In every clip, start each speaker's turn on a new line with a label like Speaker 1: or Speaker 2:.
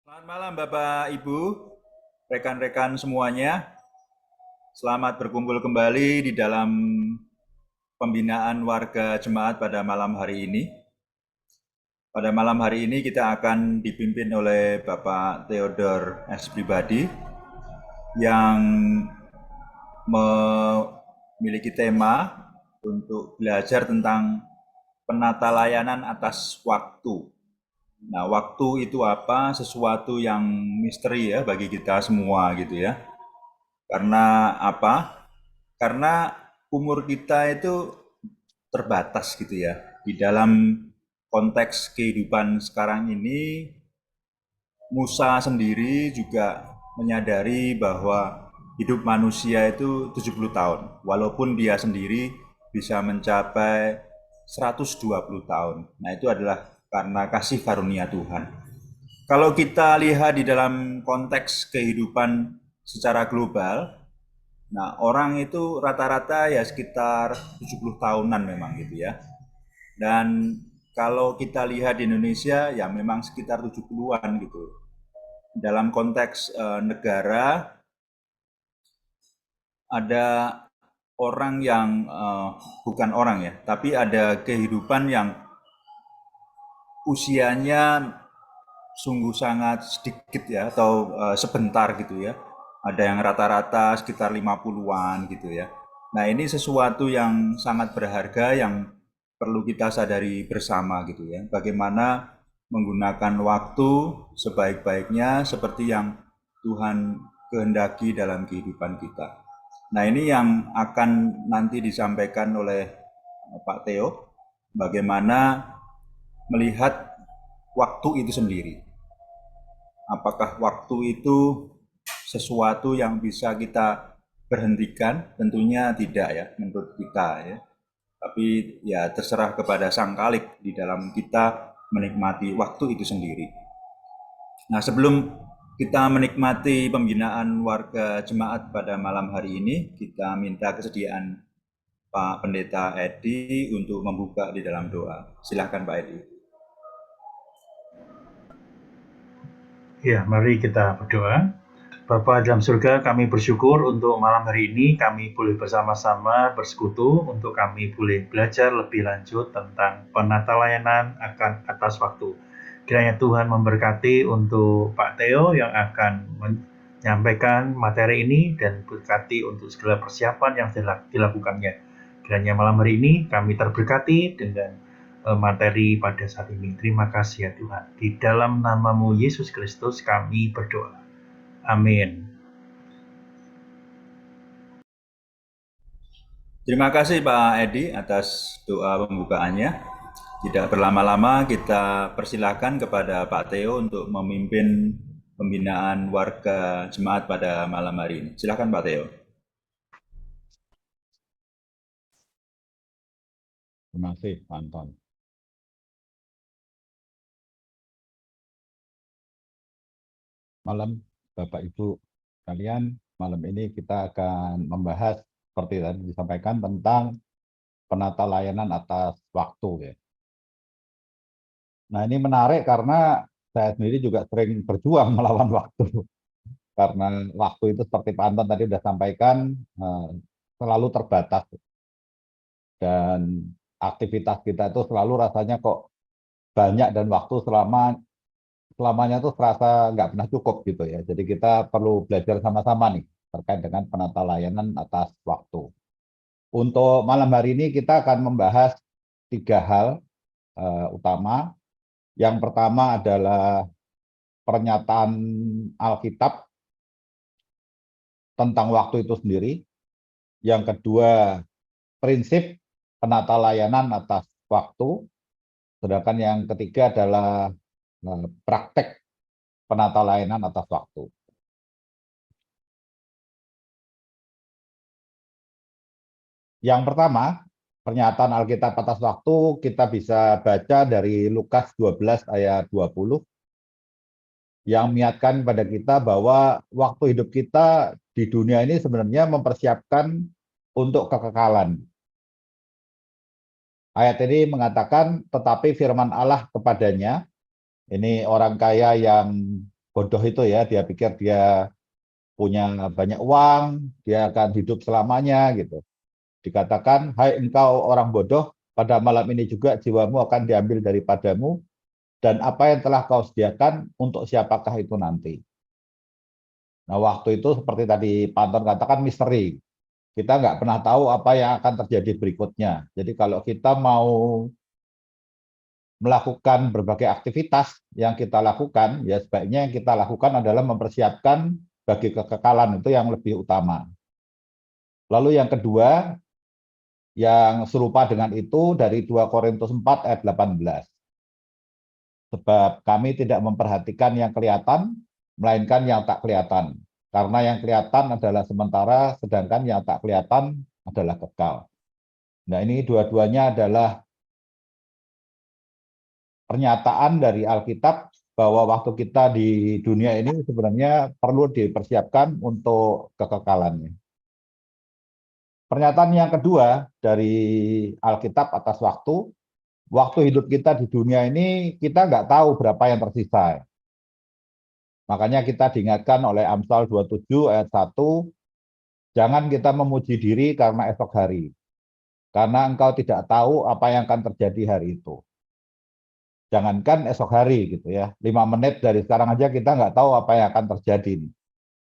Speaker 1: Selamat malam Bapak Ibu, rekan-rekan semuanya. Selamat berkumpul kembali di dalam pembinaan warga jemaat pada malam hari ini. Pada malam hari ini kita akan dipimpin oleh Bapak Theodor S. Pribadi yang memiliki tema untuk belajar tentang penata layanan atas waktu. Nah, waktu itu apa? Sesuatu yang misteri ya bagi kita semua gitu ya. Karena apa? Karena umur kita itu terbatas gitu ya. Di dalam konteks kehidupan sekarang ini, Musa sendiri juga menyadari bahwa hidup manusia itu 70 tahun. Walaupun dia sendiri bisa mencapai 120 tahun. Nah, itu adalah karena kasih karunia Tuhan. Kalau kita lihat di dalam konteks kehidupan secara global, nah, orang itu rata-rata ya sekitar 70 tahunan memang gitu ya. Dan kalau kita lihat di Indonesia ya memang sekitar 70-an gitu. Dalam konteks negara ada orang yang bukan orang ya, tapi ada kehidupan yang usianya sungguh sangat sedikit ya atau sebentar gitu ya. Ada yang rata-rata sekitar 50-an gitu ya. Nah, ini sesuatu yang sangat berharga yang perlu kita sadari bersama gitu ya. Bagaimana menggunakan waktu sebaik-baiknya seperti yang Tuhan kehendaki dalam kehidupan kita. Nah, ini yang akan nanti disampaikan oleh Pak Theo, bagaimana melihat waktu itu sendiri. Apakah waktu itu sesuatu yang bisa kita berhentikan? Tentunya tidak ya, menurut kita ya. Tapi ya terserah kepada Sang Khalik di dalam kita menikmati waktu itu sendiri. Nah, sebelum kita menikmati pembinaan warga jemaat pada malam hari ini, kita minta kesediaan Pak Pendeta Edi untuk membuka di dalam doa. Silahkan Pak Edi.
Speaker 2: Ya, mari kita berdoa. Bapa dalam surga, kami bersyukur untuk malam hari ini kami boleh bersama-sama bersekutu untuk kami boleh belajar lebih lanjut tentang penata layanan akan atas waktu. Kiranya Tuhan memberkati untuk Pak Theo yang akan menyampaikan materi ini dan berkati untuk segala persiapan yang dilakukannya. Kiranya malam hari ini kami terberkati dengan materi pada saat ini. Terima kasih ya Tuhan. Di dalam namamu Yesus Kristus kami berdoa. Amin.
Speaker 1: Terima kasih Pak Edi atas doa pembukaannya. Tidak berlama-lama kita persilahkan kepada Pak Theo untuk memimpin pembinaan warga jemaat pada malam hari ini. Silakan Pak Theo.
Speaker 3: Terima kasih, Pak Anton. Malam, Bapak Ibu kalian, malam ini kita akan membahas seperti tadi disampaikan tentang penata layanan atas waktu ya. Nah, ini menarik karena saya sendiri juga sering berjuang melawan waktu. Karena waktu itu seperti Pak Anton tadi sudah sampaikan selalu terbatas dan aktivitas kita itu selalu rasanya kok banyak dan waktu selamanya tuh terasa nggak pernah cukup gitu ya. Jadi kita perlu belajar sama-sama nih terkait dengan penata layanan atas waktu. Untuk malam hari ini kita akan membahas tiga hal utama. Yang pertama adalah pernyataan Alkitab tentang waktu itu sendiri. Yang kedua, prinsip penata layanan atas waktu. Sedangkan yang ketiga adalah praktek penata layanan atas waktu. Yang pertama, pernyataan Alkitab atas waktu kita bisa baca dari Lukas 12 ayat 20 yang mengingatkan kepada kita bahwa waktu hidup kita di dunia ini sebenarnya mempersiapkan untuk kekekalan. Ayat ini mengatakan, tetapi firman Allah kepadanya, ini orang kaya yang bodoh itu ya, dia pikir dia punya banyak uang, dia akan hidup selamanya gitu. Dikatakan, hai engkau orang bodoh, pada malam ini juga jiwamu akan diambil daripadamu, dan apa yang telah kau sediakan untuk siapakah itu nanti. Nah, waktu itu seperti tadi Pak Anton katakan misteri. Kita nggak pernah tahu apa yang akan terjadi berikutnya. Jadi kalau kita mau melakukan berbagai aktivitas yang kita lakukan, ya sebaiknya yang kita lakukan adalah mempersiapkan bagi kekekalan itu yang lebih utama. Lalu yang kedua, yang serupa dengan itu dari 2 Korintus 4 ayat 18. Sebab kami tidak memperhatikan yang kelihatan, melainkan yang tak kelihatan. Karena yang kelihatan adalah sementara, sedangkan yang tak kelihatan adalah kekal. Nah, ini dua-duanya adalah pernyataan dari Alkitab bahwa waktu kita di dunia ini sebenarnya perlu dipersiapkan untuk kekekalannya. Pernyataan yang kedua dari Alkitab atas waktu hidup kita di dunia ini kita nggak tahu berapa yang tersisa. Makanya kita diingatkan oleh Amsal 27 ayat 1, jangan kita memuji diri karena esok hari, karena engkau tidak tahu apa yang akan terjadi hari itu. Jangankan esok hari gitu ya, 5 menit dari sekarang aja kita nggak tahu apa yang akan terjadi.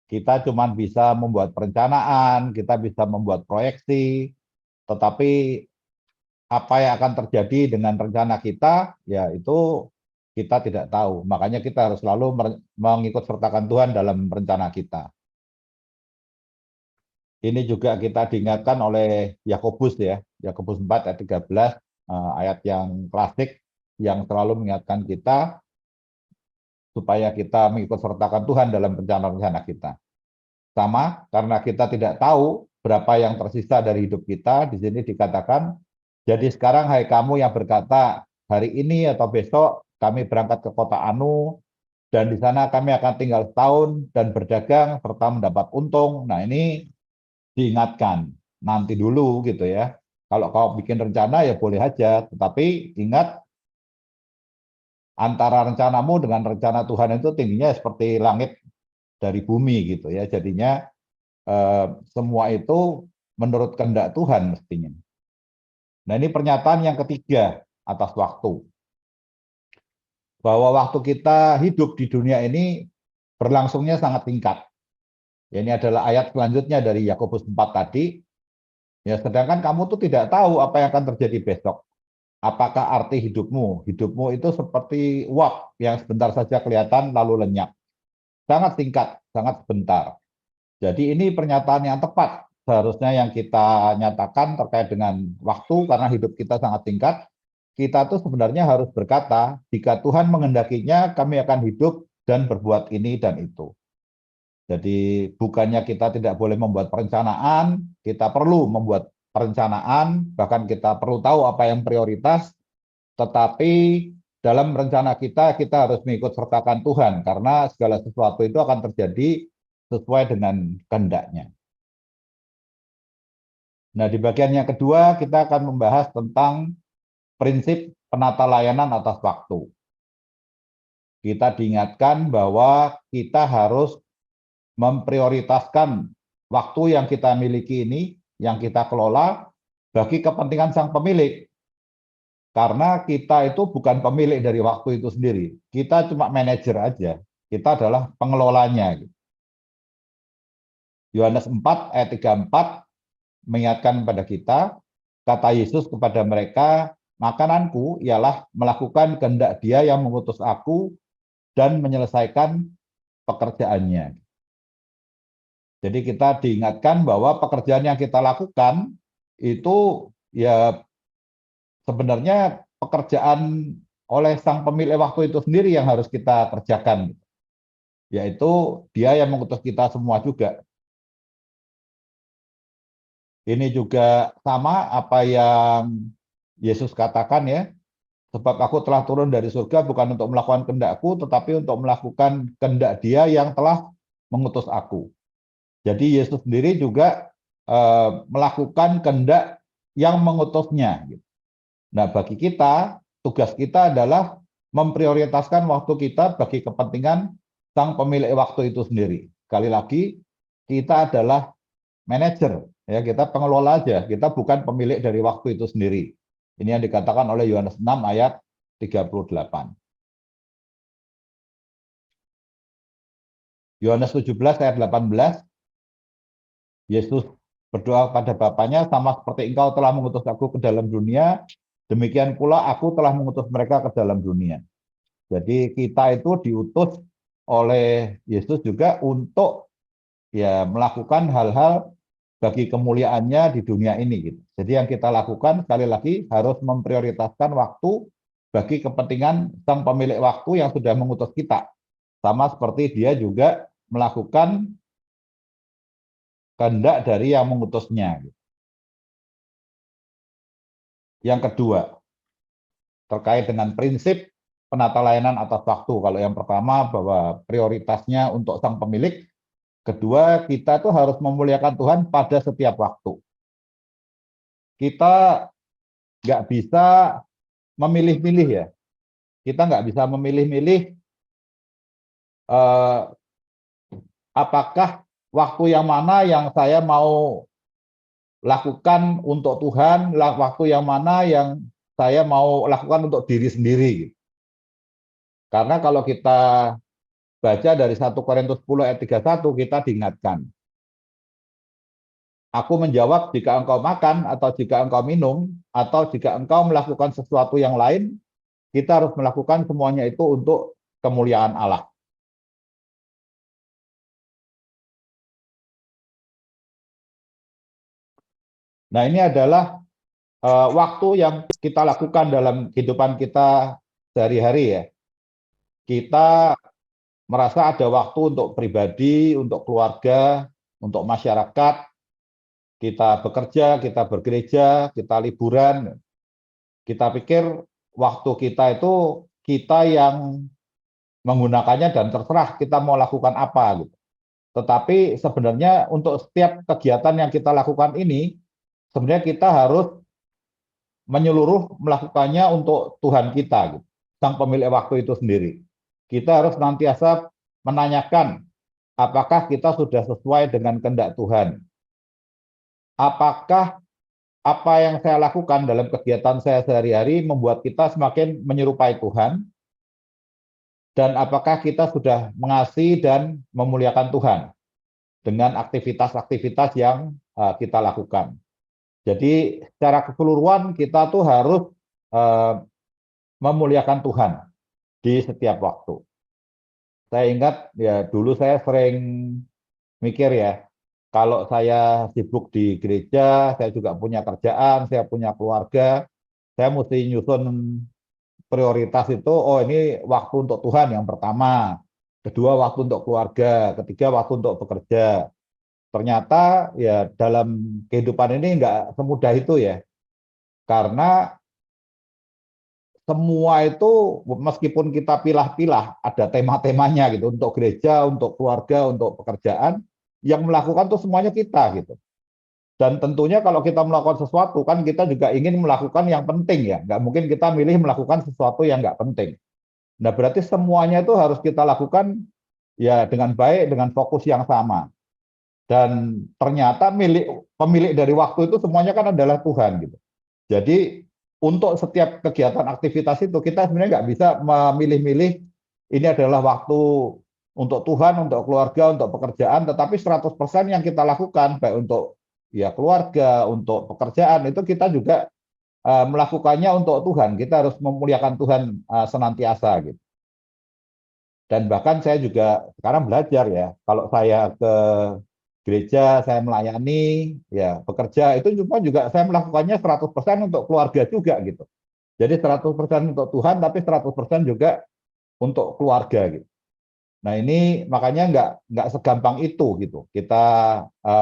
Speaker 3: Kita cuma bisa membuat perencanaan, kita bisa membuat proyeksi, tetapi apa yang akan terjadi dengan rencana kita, ya itu kita tidak tahu. Makanya kita harus selalu mengikut sertakan Tuhan dalam rencana kita. Ini juga kita diingatkan oleh Yakobus ya, Yakobus 4 ayat 13, ayat yang klasik yang selalu mengingatkan kita supaya kita mengikut sertakan Tuhan dalam rencana-rencana kita. Sama, karena kita tidak tahu berapa yang tersisa dari hidup kita, di sini dikatakan, jadi sekarang hai kamu yang berkata, hari ini atau besok kami berangkat ke kota Anu, dan di sana kami akan tinggal setahun dan berdagang serta mendapat untung. Nah, ini diingatkan, nanti dulu gitu ya. Kalau kau bikin rencana ya boleh aja, tetapi ingat antara rencanamu dengan rencana Tuhan itu tingginya seperti langit dari bumi gitu ya. Jadinya semua itu menurut kehendak Tuhan mestinya. Nah, ini pernyataan yang ketiga atas waktu. Bahwa waktu kita hidup di dunia ini berlangsungnya sangat singkat. Ya, ini adalah ayat selanjutnya dari Yakobus 4 tadi. Ya, sedangkan kamu tuh tidak tahu apa yang akan terjadi besok. Apakah arti hidupmu? Hidupmu itu seperti uap yang sebentar saja kelihatan lalu lenyap. Sangat singkat, sangat sebentar. Jadi ini pernyataan yang tepat seharusnya yang kita nyatakan terkait dengan waktu, karena hidup kita sangat singkat. Kita tuh sebenarnya harus berkata, jika Tuhan menghendakinya, kami akan hidup dan berbuat ini dan itu. Jadi bukannya kita tidak boleh membuat perencanaan, kita perlu membuat perencanaan, bahkan kita perlu tahu apa yang prioritas, tetapi dalam rencana kita harus mengikut sertakan Tuhan, karena segala sesuatu itu akan terjadi sesuai dengan kehendaknya. Nah, di bagian yang kedua kita akan membahas tentang prinsip penata layanan atas waktu. Kita diingatkan bahwa kita harus memprioritaskan waktu yang kita miliki ini, yang kita kelola, bagi kepentingan sang pemilik. Karena kita itu bukan pemilik dari waktu itu sendiri. Kita cuma manajer aja. Kita adalah pengelolanya. Yohanes 4 ayat 34 mengingatkan kepada kita, kata Yesus kepada mereka, makananku ialah melakukan kehendak Dia yang mengutus aku dan menyelesaikan pekerjaannya. Jadi kita diingatkan bahwa pekerjaan yang kita lakukan itu ya sebenarnya pekerjaan oleh sang pemilik waktu itu sendiri yang harus kita kerjakan. Yaitu Dia yang mengutus kita semua juga. Ini juga sama apa yang Yesus katakan ya, sebab aku telah turun dari surga bukan untuk melakukan kehendakku, tetapi untuk melakukan kehendak Dia yang telah mengutus aku. Jadi Yesus sendiri juga melakukan kehendak yang mengutusnya. Nah, bagi kita, tugas kita adalah memprioritaskan waktu kita bagi kepentingan sang pemilik waktu itu sendiri. Sekali lagi, kita adalah manajer, ya, kita pengelola aja, kita bukan pemilik dari waktu itu sendiri. Ini yang dikatakan oleh Yohanes 6 ayat 38. Yohanes 17 ayat 18, Yesus berdoa pada Bapaknya, sama seperti engkau telah mengutus aku ke dalam dunia, demikian pula aku telah mengutus mereka ke dalam dunia. Jadi kita itu diutus oleh Yesus juga untuk ya melakukan hal-hal bagi kemuliaannya di dunia ini gitu. Jadi yang kita lakukan sekali lagi harus memprioritaskan waktu bagi kepentingan sang pemilik waktu yang sudah mengutus kita. Sama seperti dia juga melakukan kehendak dari yang mengutusnya. Yang kedua, terkait dengan prinsip penata layanan atas waktu. Kalau yang pertama bahwa prioritasnya untuk sang pemilik, kedua kita tuh harus memuliakan Tuhan pada setiap waktu. Kita nggak bisa memilih-milih ya. Kita nggak bisa memilih-milih apakah waktu yang mana yang saya mau lakukan untuk Tuhan, waktu yang mana yang saya mau lakukan untuk diri sendiri. Karena kalau kita baca dari 1 Korintus 10 ayat 31, kita diingatkan. Aku menjawab, jika engkau makan, atau jika engkau minum, atau jika engkau melakukan sesuatu yang lain, kita harus melakukan semuanya itu untuk kemuliaan Allah. Nah, ini adalah waktu yang kita lakukan dalam kehidupan kita sehari-hari ya. Kita merasa ada waktu untuk pribadi, untuk keluarga, untuk masyarakat, kita bekerja, kita bergereja, kita liburan. Kita pikir waktu kita itu kita yang menggunakannya dan terserah kita mau lakukan apa gitu. Tetapi sebenarnya untuk setiap kegiatan yang kita lakukan ini, sebenarnya kita harus menyeluruh melakukannya untuk Tuhan kita, gitu, sang pemilik waktu itu sendiri. Kita harus nantiasa menanyakan apakah kita sudah sesuai dengan kehendak Tuhan. Apakah apa yang saya lakukan dalam kegiatan saya sehari-hari membuat kita semakin menyerupai Tuhan? Dan apakah kita sudah mengasihi dan memuliakan Tuhan dengan aktivitas-aktivitas yang kita lakukan? Jadi secara keseluruhan kita tuh harus memuliakan Tuhan di setiap waktu. Saya ingat ya dulu saya sering mikir ya, kalau saya sibuk di gereja, saya juga punya kerjaan, saya punya keluarga, saya mesti nyusun prioritas itu, oh ini waktu untuk Tuhan yang pertama, kedua waktu untuk keluarga, ketiga waktu untuk bekerja. Ternyata ya dalam kehidupan ini nggak semudah itu ya, karena semua itu meskipun kita pilah-pilah ada tema-temanya gitu untuk gereja, untuk keluarga, untuk pekerjaan, yang melakukan tuh semuanya kita gitu. Dan tentunya kalau kita melakukan sesuatu kan kita juga ingin melakukan yang penting ya, nggak mungkin kita milih melakukan sesuatu yang nggak penting. Nah berarti semuanya itu harus kita lakukan ya dengan baik, dengan fokus yang sama. Dan ternyata pemilik dari waktu itu semuanya kan adalah Tuhan gitu. Jadi untuk setiap kegiatan aktivitas itu kita sebenarnya nggak bisa memilih-milih ini adalah waktu untuk Tuhan, untuk keluarga, untuk pekerjaan, tetapi 100% yang kita lakukan baik untuk ya keluarga, untuk pekerjaan itu kita juga melakukannya untuk Tuhan. Kita harus memuliakan Tuhan senantiasa gitu. Dan bahkan saya juga sekarang belajar ya, kalau saya ke gereja, saya melayani, ya bekerja, itu juga saya melakukannya 100% untuk keluarga juga gitu. Jadi 100% untuk Tuhan, tapi 100% juga untuk keluarga gitu. Nah ini makanya nggak segampang itu gitu. Kita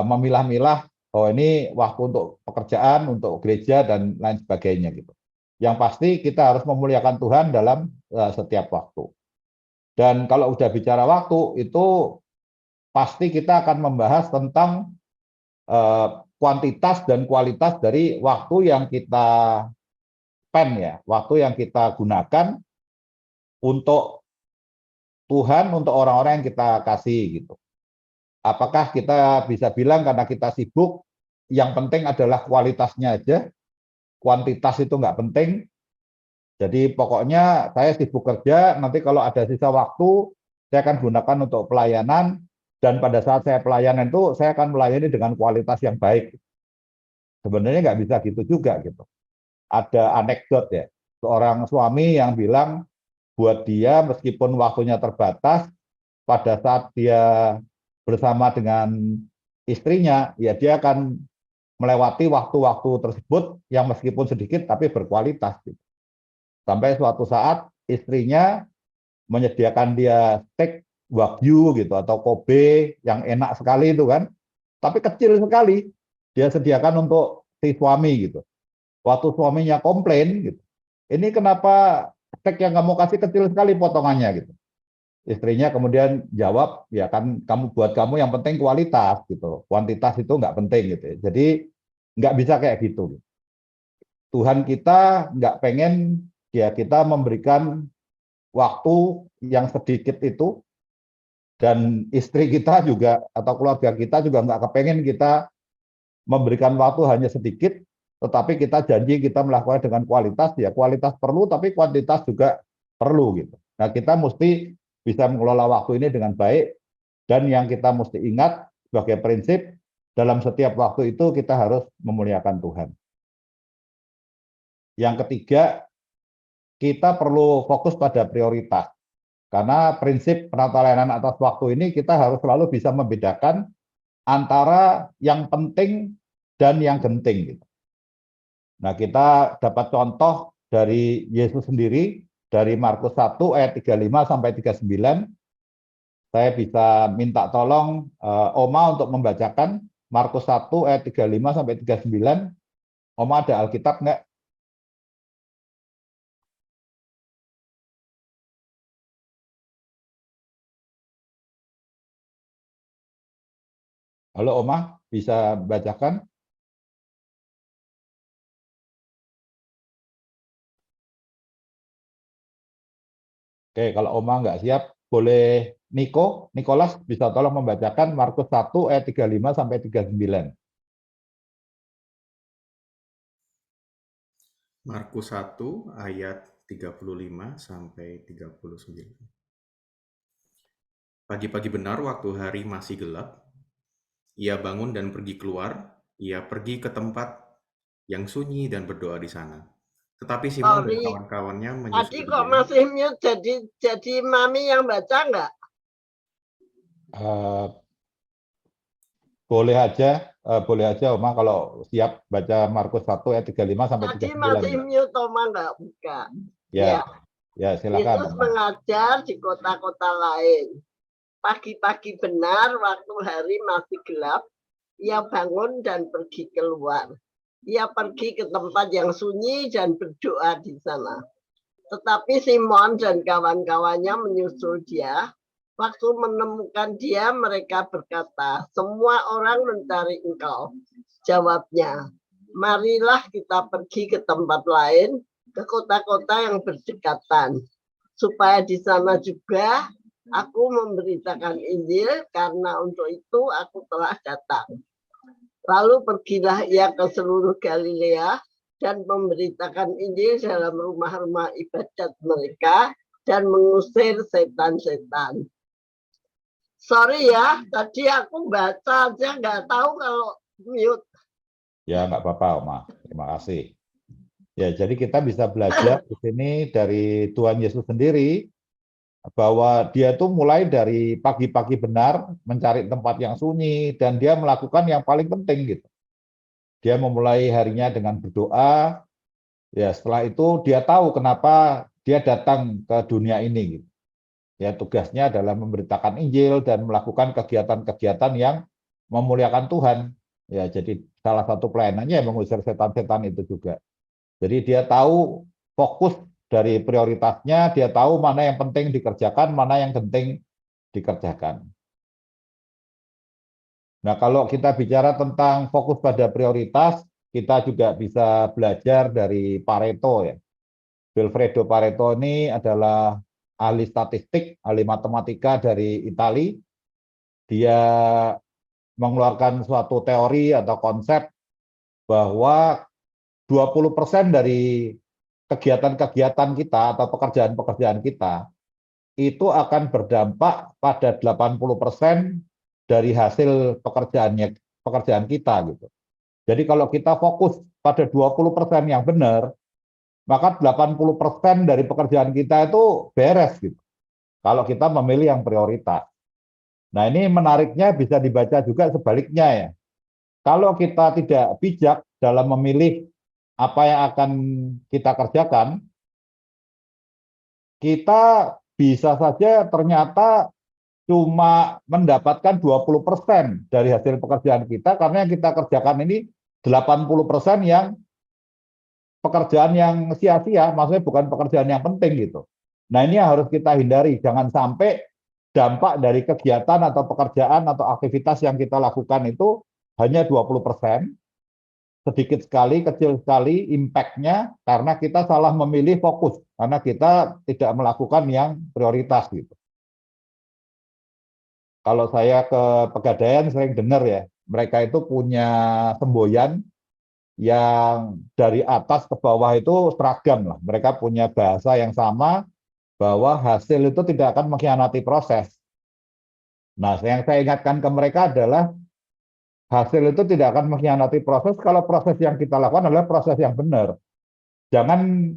Speaker 3: memilah-milah, oh ini waktu untuk pekerjaan, untuk gereja dan lain sebagainya gitu. Yang pasti kita harus memuliakan Tuhan dalam setiap waktu. Dan kalau udah bicara waktu itu pasti kita akan membahas tentang kuantitas dan kualitas dari waktu yang kita spend ya, waktu yang kita gunakan untuk Tuhan untuk orang-orang yang kita kasih gitu. Apakah kita bisa bilang karena kita sibuk, yang penting adalah kualitasnya aja, kuantitas itu nggak penting. Jadi pokoknya saya sibuk kerja, nanti kalau ada sisa waktu, saya akan gunakan untuk pelayanan, dan pada saat saya pelayanan itu, saya akan melayani dengan kualitas yang baik. Sebenarnya nggak bisa gitu juga gitu. Ada anekdot ya, seorang suami yang bilang buat dia meskipun waktunya terbatas, pada saat dia bersama dengan istrinya, ya dia akan melewati waktu-waktu tersebut yang meskipun sedikit tapi berkualitas. Gitu. Sampai suatu saat istrinya menyediakan dia steak wagyu gitu atau Kobe yang enak sekali itu kan, tapi kecil sekali dia sediakan untuk si suami gitu. Waktu suaminya komplain gitu, ini kenapa steak yang kamu kasih kecil sekali potongannya gitu. Istrinya kemudian jawab, ya kan kamu buat kamu yang penting kualitas gitu, kuantitas itu nggak penting gitu. Jadi nggak bisa kayak gitu. Tuhan kita nggak pengen ya kita memberikan waktu yang sedikit itu, dan istri kita juga atau keluarga kita juga nggak kepengen kita memberikan waktu hanya sedikit, tetapi kita janji kita melakukan dengan kualitas, ya kualitas perlu tapi kuantitas juga perlu gitu. Nah kita mesti bisa mengelola waktu ini dengan baik, dan yang kita mesti ingat sebagai prinsip, dalam setiap waktu itu kita harus memuliakan Tuhan. Yang ketiga, kita perlu fokus pada prioritas. Karena prinsip penata layanan atas waktu ini kita harus selalu bisa membedakan antara yang penting dan yang genting. Gitu. Nah, kita dapat contoh dari Yesus sendiri, dari Markus 1 ayat 35 sampai 39. Saya bisa minta tolong Oma untuk membacakan Markus 1 ayat 35 sampai 39. Oma ada Alkitab nggak? Halo Oma, bisa bacakan? Oke, kalau Oma nggak siap, boleh Nikolas bisa tolong membacakan Markus 1 ayat 35 sampai 39.
Speaker 4: Markus 1 ayat 35 sampai 39. Pagi-pagi benar waktu hari masih gelap, ia bangun dan pergi keluar, ia pergi ke tempat yang sunyi dan berdoa di sana. Tetapi Simon dan kawan-kawannya
Speaker 5: Tadi
Speaker 4: menyusul
Speaker 5: kok
Speaker 4: dia.
Speaker 5: masih mute, jadi Mami yang baca nggak?
Speaker 3: Boleh aja Oma kalau siap baca Markus 1 ayat 35 sampai
Speaker 5: Tadi
Speaker 3: 39.
Speaker 5: masih mute, Oma nggak buka.
Speaker 3: Ya, ya silakan.
Speaker 5: Yesus mengajar di kota-kota lain. Pagi-pagi benar waktu hari masih gelap, ia bangun dan pergi keluar. Ia pergi ke tempat yang sunyi dan berdoa di sana. Tetapi Simon dan kawan-kawannya menyusul dia. Waktu menemukan dia, mereka berkata, semua orang mencari engkau. Jawabnya, marilah kita pergi ke tempat lain, ke kota-kota yang berdekatan. Supaya di sana juga aku memberitakan Injil, karena untuk itu aku telah datang. Lalu pergilah ia ke seluruh Galilea dan memberitakan Injil dalam rumah-rumah ibadat mereka dan mengusir setan-setan. Sorry ya, tadi aku baca aja nggak tahu kalau mute.
Speaker 3: Ya, nggak apa-apa, Oma. Terima kasih. Ya, jadi kita bisa belajar di sini dari Tuhan Yesus sendiri, bahwa dia tuh mulai dari pagi-pagi benar mencari tempat yang sunyi, dan dia melakukan yang paling penting gitu. Dia memulai harinya dengan berdoa. Ya, setelah itu dia tahu kenapa dia datang ke dunia ini gitu. Ya, tugasnya adalah memberitakan Injil dan melakukan kegiatan-kegiatan yang memuliakan Tuhan. Ya, jadi salah satu pelayanannya yang mengusir setan-setan itu juga. Jadi dia tahu fokus dari prioritasnya, dia tahu mana yang penting dikerjakan, mana yang penting dikerjakan. Nah, kalau kita bicara tentang fokus pada prioritas, kita juga bisa belajar dari Pareto ya. Vilfredo Pareto ini adalah ahli statistik, ahli matematika dari Italia. Dia mengeluarkan suatu teori atau konsep bahwa 20% dari kegiatan-kegiatan kita atau pekerjaan-pekerjaan kita itu akan berdampak pada 80% dari hasil pekerjaan kita gitu. Jadi kalau kita fokus pada 20% yang benar, maka 80% dari pekerjaan kita itu beres gitu. Kalau kita memilih yang prioritas. Nah, ini menariknya bisa dibaca juga sebaliknya ya. Kalau kita tidak bijak dalam memilih apa yang akan kita kerjakan, kita bisa saja ternyata cuma mendapatkan 20% dari hasil pekerjaan kita karena yang kita kerjakan ini 80% yang pekerjaan yang sia-sia, maksudnya bukan pekerjaan yang penting gitu. Nah, ini yang harus kita hindari, jangan sampai dampak dari kegiatan atau pekerjaan atau aktivitas yang kita lakukan itu hanya 20%, sedikit sekali, kecil sekali impact-nya karena kita salah memilih fokus, karena kita tidak melakukan yang prioritas gitu. Kalau saya ke Pegadaian sering dengar ya, mereka itu punya semboyan yang dari atas ke bawah itu seragam lah. Mereka punya bahasa yang sama bahwa hasil itu tidak akan mengkhianati proses. Nah, yang saya ingatkan ke mereka adalah hasil itu tidak akan mengkhianati proses kalau proses yang kita lakukan adalah proses yang benar. Jangan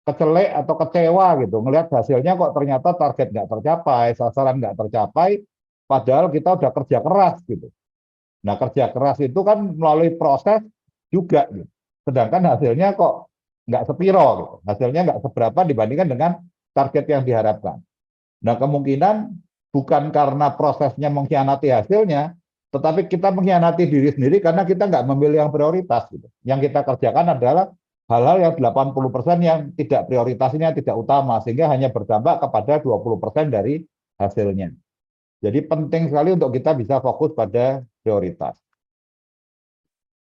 Speaker 3: kecelek atau kecewa gitu, ngelihat hasilnya kok ternyata target nggak tercapai, sasaran nggak tercapai, padahal kita udah kerja keras gitu. Nah, kerja keras itu kan melalui proses juga gitu. Sedangkan hasilnya kok nggak sepiro gitu. Hasilnya nggak seberapa dibandingkan dengan target yang diharapkan. Nah, kemungkinan bukan karena prosesnya mengkhianati hasilnya, tetapi kita mengkhianati diri sendiri karena kita nggak memilih yang prioritas gitu. Yang kita kerjakan adalah hal-hal yang 80% yang tidak prioritasnya tidak utama, sehingga hanya berdampak kepada 20% dari hasilnya. Jadi penting sekali untuk kita bisa fokus pada prioritas.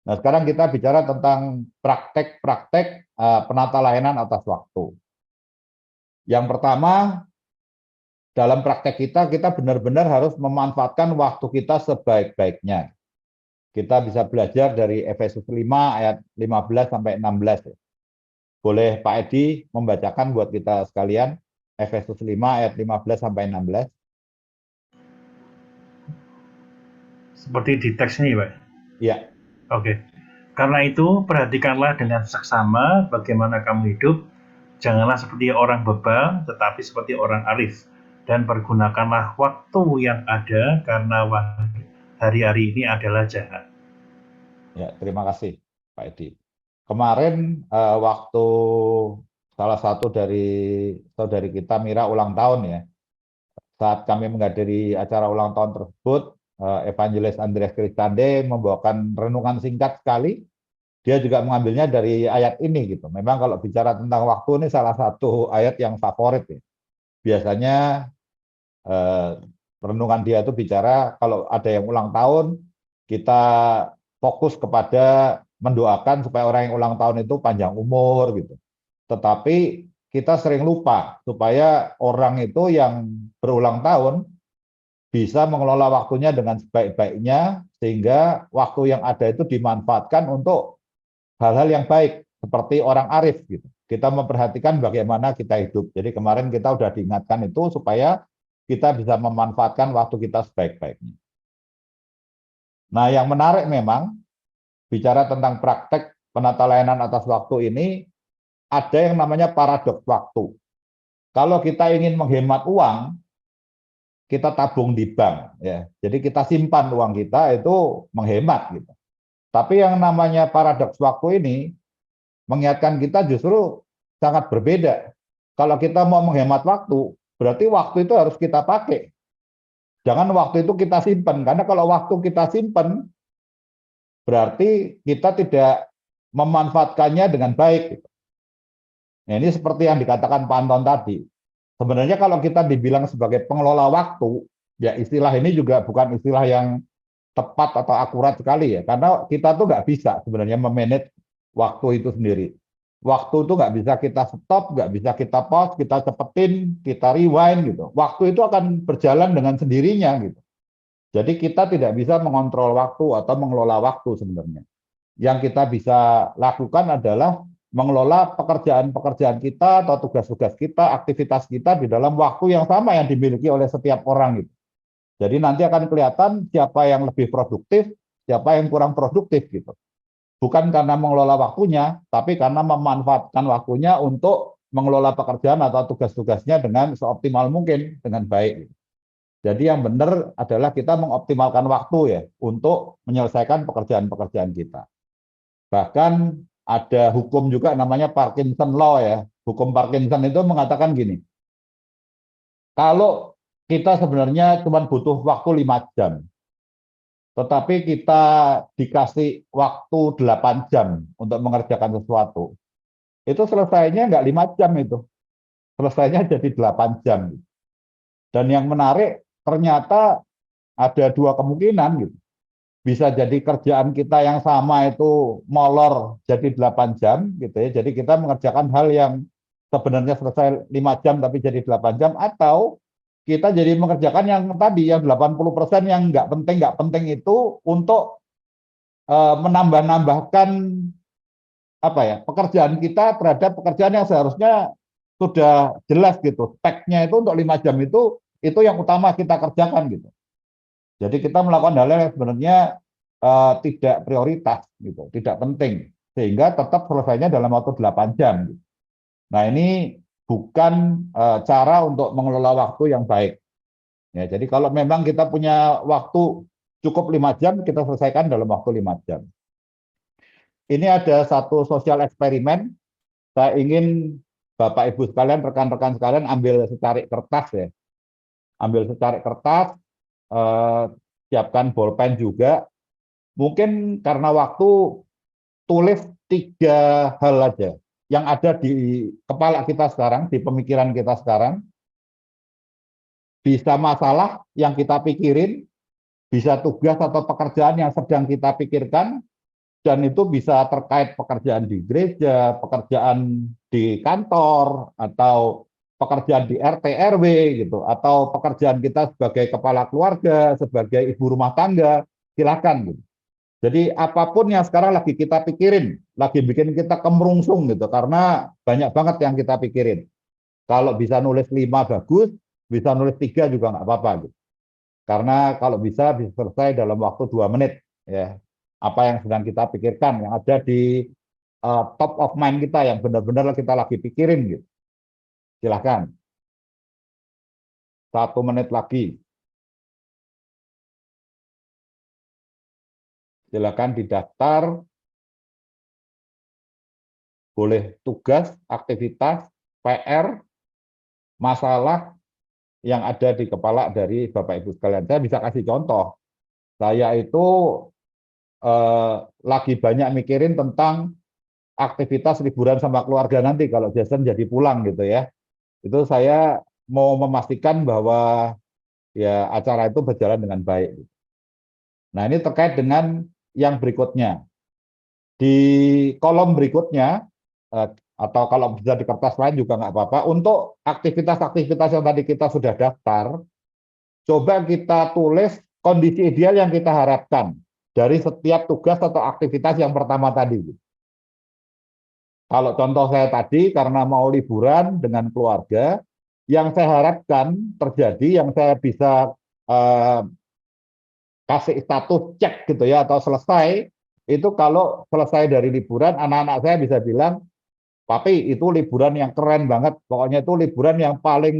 Speaker 3: Nah, sekarang kita bicara tentang praktek-praktek penata layanan atas waktu. Yang pertama, dalam praktek kita benar-benar harus memanfaatkan waktu kita sebaik-baiknya. Kita bisa belajar dari Efesus 5 ayat 15 sampai 16. Boleh Pak Edi membacakan buat kita sekalian Efesus 5 ayat 15 sampai 16.
Speaker 2: Seperti di teks ini, Pak.
Speaker 3: Iya.
Speaker 2: Oke. Karena itu, perhatikanlah dengan seksama bagaimana kamu hidup. Janganlah seperti orang bebal, tetapi seperti orang arif. Dan pergunakanlah waktu yang ada, karena hari-hari ini adalah jahat.
Speaker 3: Ya, terima kasih Pak Edi. Kemarin waktu salah satu dari saudari kita Mira ulang tahun ya, saat kami menghadiri acara ulang tahun tersebut, Evangelis Andreas Kristande membawakan renungan singkat sekali. Dia juga mengambilnya dari ayat ini gitu. Memang kalau bicara tentang waktu ini salah satu ayat yang favorit ya. Biasanya renungan dia itu bicara kalau ada yang ulang tahun, kita fokus kepada mendoakan supaya orang yang ulang tahun itu panjang umur gitu. Tetapi kita sering lupa supaya orang itu yang berulang tahun bisa mengelola waktunya dengan sebaik-baiknya sehingga waktu yang ada itu dimanfaatkan untuk hal-hal yang baik seperti orang arif gitu. Kita memperhatikan bagaimana kita hidup. Jadi kemarin kita sudah diingatkan itu supaya kita bisa memanfaatkan waktu kita sebaik-baiknya. Nah, yang menarik memang bicara tentang praktek penata layanan atas waktu ini ada yang namanya paradoks waktu. Kalau kita ingin menghemat uang, kita tabung di bank ya. Jadi kita simpan uang kita itu menghemat gitu. Tapi yang namanya paradoks waktu ini mengingatkan kita justru sangat berbeda. Kalau kita mau menghemat waktu, berarti waktu itu harus kita pakai. Jangan waktu itu kita simpan, karena kalau waktu kita simpan, berarti kita tidak memanfaatkannya dengan baik. Nah, ini seperti yang dikatakan Pak Anton tadi. Sebenarnya kalau kita dibilang sebagai pengelola waktu, ya istilah ini juga bukan istilah yang tepat atau akurat sekali ya, karena kita tuh nggak bisa sebenarnya memanage waktu itu sendiri. Waktu itu nggak bisa kita stop, nggak bisa kita pause, kita cepetin, kita rewind gitu. Waktu itu akan berjalan dengan sendirinya gitu. Jadi kita tidak bisa mengontrol waktu atau mengelola waktu sebenarnya. Yang kita bisa lakukan adalah mengelola pekerjaan-pekerjaan kita atau tugas-tugas kita, aktivitas kita di dalam waktu yang sama yang dimiliki oleh setiap orang gitu. Jadi nanti akan kelihatan siapa yang lebih produktif, siapa yang kurang produktif gitu. Bukan karena mengelola waktunya, tapi karena memanfaatkan waktunya untuk mengelola pekerjaan atau tugas-tugasnya dengan seoptimal mungkin, dengan baik. Jadi yang benar adalah kita mengoptimalkan waktu ya untuk menyelesaikan pekerjaan-pekerjaan kita. Bahkan ada hukum juga namanya Parkinson Law ya. Hukum Parkinson itu mengatakan gini, kalau kita sebenarnya cuma butuh waktu 5 jam, tetapi kita dikasih waktu 8 jam untuk mengerjakan sesuatu, itu selesainya nggak 5 jam itu, selesainya jadi 8 jam. Dan yang menarik, ternyata ada dua kemungkinan gitu. Bisa jadi kerjaan kita yang sama itu molor jadi 8 jam gitu ya. Jadi kita mengerjakan hal yang sebenarnya selesai 5 jam tapi jadi 8 jam, atau kita jadi mengerjakan yang tadi yang 80% yang nggak penting itu untuk menambah-nambahkan apa ya pekerjaan kita terhadap pekerjaan yang seharusnya sudah jelas gitu. Speknya itu untuk 5 jam itu yang utama kita kerjakan gitu. Jadi kita melakukan hal yang sebenarnya tidak prioritas gitu, tidak penting, sehingga tetap selesainya dalam waktu 8 jam. Gitu. Nah ini bukan cara untuk mengelola waktu yang baik. Ya, jadi kalau memang kita punya waktu cukup 5 jam, kita selesaikan dalam waktu 5 jam. Ini ada satu sosial eksperimen, saya ingin Bapak Ibu sekalian, rekan-rekan sekalian ambil secarik kertas ya. Ambil secarik kertas, siapkan bolpen juga. Mungkin karena waktu, tulis 3 hal aja yang ada di kepala kita sekarang, di pemikiran kita sekarang. Bisa masalah yang kita pikirin, bisa tugas atau pekerjaan yang sedang kita pikirkan, dan itu bisa terkait pekerjaan di gereja, pekerjaan di kantor, atau pekerjaan di RT RW gitu, atau pekerjaan kita sebagai kepala keluarga, sebagai ibu rumah tangga, silakan gitu. Jadi apapun yang sekarang lagi kita pikirin, lagi bikin kita kemerungsung gitu, karena banyak banget yang kita pikirin. Kalau bisa nulis 5 bagus, bisa nulis 3 juga nggak apa-apa gitu. Karena kalau bisa selesai dalam waktu 2 menit ya. Apa yang sedang kita pikirkan, yang ada di top of mind kita, yang benar-benar kita lagi pikirin gitu. Silahkan. 1 menit lagi. Silakan didaftar. Boleh tugas, aktivitas, PR, masalah yang ada di kepala dari Bapak Ibu sekalian. Saya bisa kasih contoh. Saya itu lagi banyak mikirin tentang aktivitas liburan sama keluarga nanti kalau Jason jadi pulang gitu ya. Itu saya mau memastikan bahwa ya acara itu berjalan dengan baik. Nah ini terkait dengan yang berikutnya. Di kolom berikutnya, atau kalau bisa di kertas lain juga nggak apa-apa, untuk aktivitas-aktivitas yang tadi kita sudah daftar, coba kita tulis kondisi ideal yang kita harapkan dari setiap tugas atau aktivitas yang pertama tadi. Kalau contoh saya tadi, karena mau liburan dengan keluarga, yang saya harapkan terjadi, yang saya bisa kasih status cek gitu ya, atau selesai, itu kalau selesai dari liburan, anak-anak saya bisa bilang, Papi, itu liburan yang keren banget, pokoknya itu liburan yang paling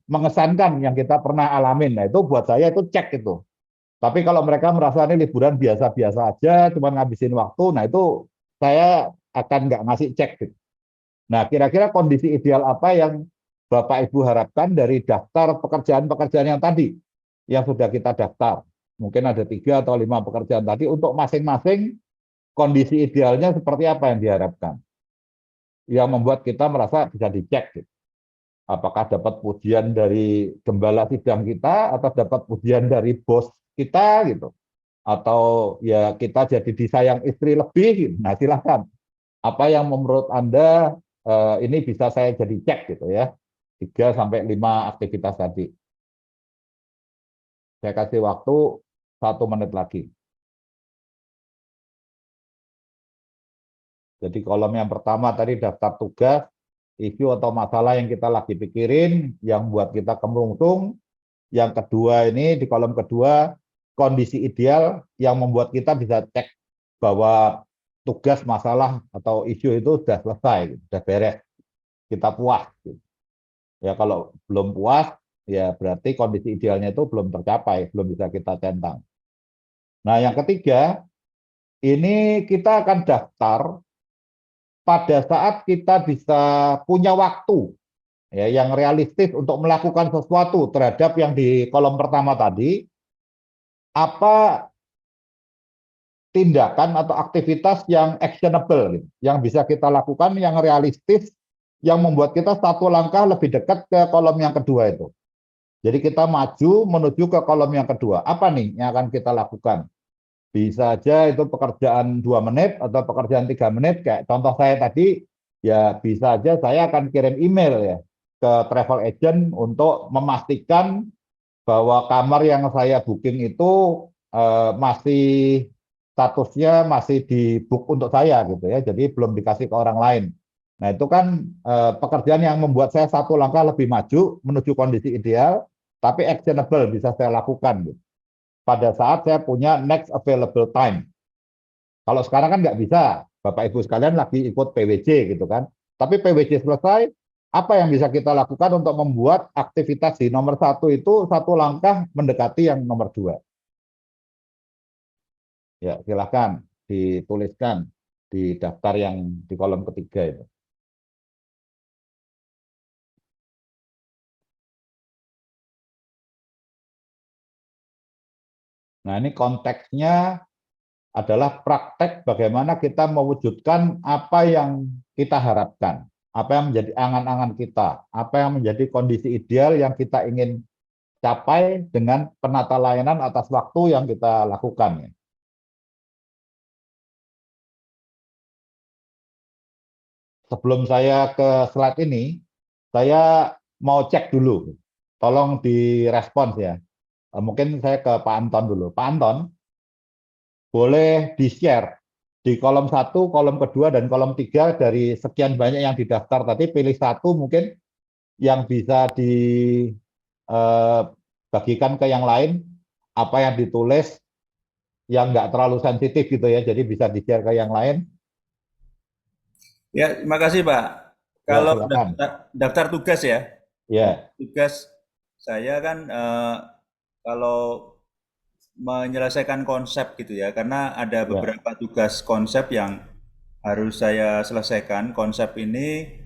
Speaker 3: mengesankan yang kita pernah alamin. Nah itu buat saya itu cek itu. Tapi kalau mereka merasa ini liburan biasa-biasa aja, cuma ngabisin waktu, nah itu saya akan nggak ngasih cek gitu. Nah kira-kira kondisi ideal apa yang Bapak Ibu harapkan dari daftar pekerjaan-pekerjaan yang tadi, yang sudah kita daftar. Mungkin ada 3 atau 5 pekerjaan tadi, untuk masing-masing kondisi idealnya seperti apa yang diharapkan. Yang membuat kita merasa bisa dicek. Gitu. Apakah dapat pujian dari gembala sidang kita, atau dapat pujian dari bos kita, gitu. Atau ya kita jadi disayang istri lebih, gitu. Nah silakan. apa yang menurut Anda ini bisa saya jadi cek gitu ya. 3 sampai 5 aktivitas tadi. Saya kasih waktu 1 menit lagi. Jadi kolom yang pertama tadi daftar tugas, isu atau masalah yang kita lagi pikirin, yang buat kita kemerungsung. Yang kedua ini di kolom kedua, kondisi ideal yang membuat kita bisa cek bahwa tugas, masalah, atau isu itu sudah selesai, sudah beres, kita puas. Ya kalau belum puas, ya berarti kondisi idealnya itu belum tercapai, belum bisa kita centang. Nah yang ketiga, ini kita akan daftar pada saat kita bisa punya waktu ya, yang realistis untuk melakukan sesuatu terhadap yang di kolom pertama tadi, apa tindakan atau aktivitas yang actionable, gitu, yang bisa kita lakukan, yang realistis, yang membuat kita 1 langkah lebih dekat ke kolom yang kedua itu. Jadi kita maju menuju ke kolom yang kedua. Apa nih yang akan kita lakukan? Bisa aja itu pekerjaan 2 menit atau pekerjaan 3 menit. Kayak contoh saya tadi, ya bisa aja saya akan kirim email ya ke travel agent untuk memastikan bahwa kamar yang saya booking itu masih statusnya masih di book untuk saya gitu ya. Jadi belum dikasih ke orang lain. Nah itu kan pekerjaan yang membuat saya 1 langkah lebih maju menuju kondisi ideal, tapi actionable bisa saya lakukan gitu. Pada saat saya punya next available time. Kalau sekarang kan nggak bisa, Bapak Ibu sekalian lagi ikut PWJ gitu kan. Tapi PWJ selesai, apa yang bisa kita lakukan untuk membuat aktivitas di nomor 1 itu 1 langkah mendekati yang nomor 2? Ya silahkan dituliskan di daftar yang di kolom ketiga itu. Nah ini konteksnya adalah praktek bagaimana kita mewujudkan apa yang kita harapkan, apa yang menjadi angan-angan kita, apa yang menjadi kondisi ideal yang kita ingin capai dengan penata layanan atas waktu yang kita lakukan. Sebelum saya ke slide ini, saya mau cek dulu, tolong direspons ya. Mungkin saya ke Pak Anton dulu. Pak Anton, boleh di-share di kolom 1, kolom kedua, dan kolom 3 dari sekian banyak yang didaftar tadi, pilih 1 mungkin yang bisa dibagikan ke yang lain, apa yang ditulis yang nggak terlalu sensitif gitu ya, jadi bisa di-share ke yang lain.
Speaker 1: Ya, terima kasih Pak.
Speaker 3: Ya,
Speaker 1: Kalau
Speaker 3: silakan.
Speaker 1: daftar tugas ya,
Speaker 3: Ya,
Speaker 1: tugas saya kan kalau menyelesaikan konsep gitu ya, karena ada
Speaker 3: ya,
Speaker 1: beberapa tugas konsep yang harus saya selesaikan. Konsep ini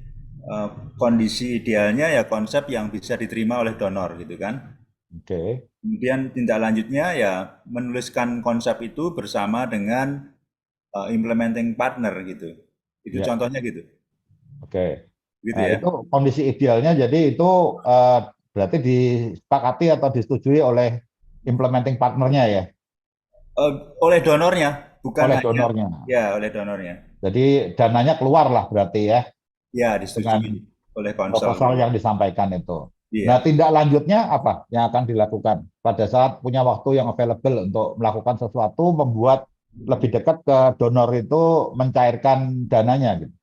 Speaker 1: kondisi idealnya ya konsep yang bisa diterima oleh donor gitu kan.
Speaker 3: oke.
Speaker 1: Kemudian tindak lanjutnya ya menuliskan konsep itu bersama dengan implementing partner gitu. Itu
Speaker 3: Ya,
Speaker 1: contohnya gitu.
Speaker 3: oke.
Speaker 1: Gitu
Speaker 3: Nah,
Speaker 1: ya.
Speaker 3: itu kondisi idealnya, jadi itu berarti disepakati atau disetujui oleh implementing partnernya ya,
Speaker 1: Oleh donornya, bukan
Speaker 3: oleh
Speaker 1: hanya
Speaker 3: donornya.
Speaker 1: ya oleh donornya.
Speaker 3: Jadi dananya keluar lah berarti ya,
Speaker 1: Ya,
Speaker 3: dengan
Speaker 1: disetujui oleh konsol
Speaker 3: proposal
Speaker 1: gitu.
Speaker 3: yang disampaikan itu. Nah,
Speaker 1: Iya.
Speaker 3: tindak lanjutnya apa yang akan dilakukan pada saat punya waktu yang available untuk melakukan sesuatu, membuat lebih dekat ke donor itu, mencairkan dananya gitu.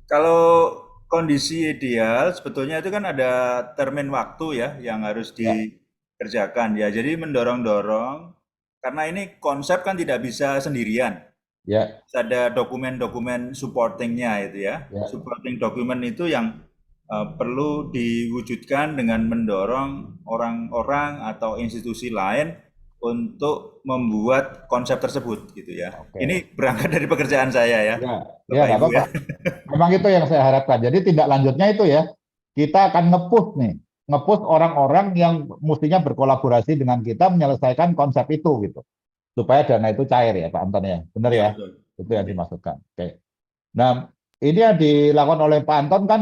Speaker 1: Kalau kondisi ideal sebetulnya itu kan ada termin waktu ya yang harus
Speaker 3: Ya,
Speaker 1: dikerjakan ya. Jadi mendorong-dorong karena ini konsep kan tidak bisa sendirian.
Speaker 3: ya,
Speaker 1: Ada dokumen-dokumen supportingnya itu ya.
Speaker 3: ya.
Speaker 1: Supporting dokumen itu yang perlu diwujudkan dengan mendorong orang-orang atau institusi lain untuk membuat konsep tersebut gitu ya.
Speaker 3: Oke.
Speaker 1: Ini berangkat dari pekerjaan saya ya,
Speaker 3: Ya, ya
Speaker 1: Bapak
Speaker 3: nggak
Speaker 1: Ibu
Speaker 3: apa-apa.
Speaker 1: ya.
Speaker 3: Memang itu yang saya harapkan. Jadi tindak lanjutnya itu ya, kita akan nge-push nih, nge-push orang-orang yang mestinya berkolaborasi dengan kita menyelesaikan konsep itu gitu, supaya dana itu cair ya Pak Anton ya, benar
Speaker 1: Iya
Speaker 3: ya,
Speaker 1: betul.
Speaker 3: itu yang
Speaker 1: Oke.
Speaker 3: dimaksudkan. Oke. Nah ini yang dilakukan oleh Pak Anton kan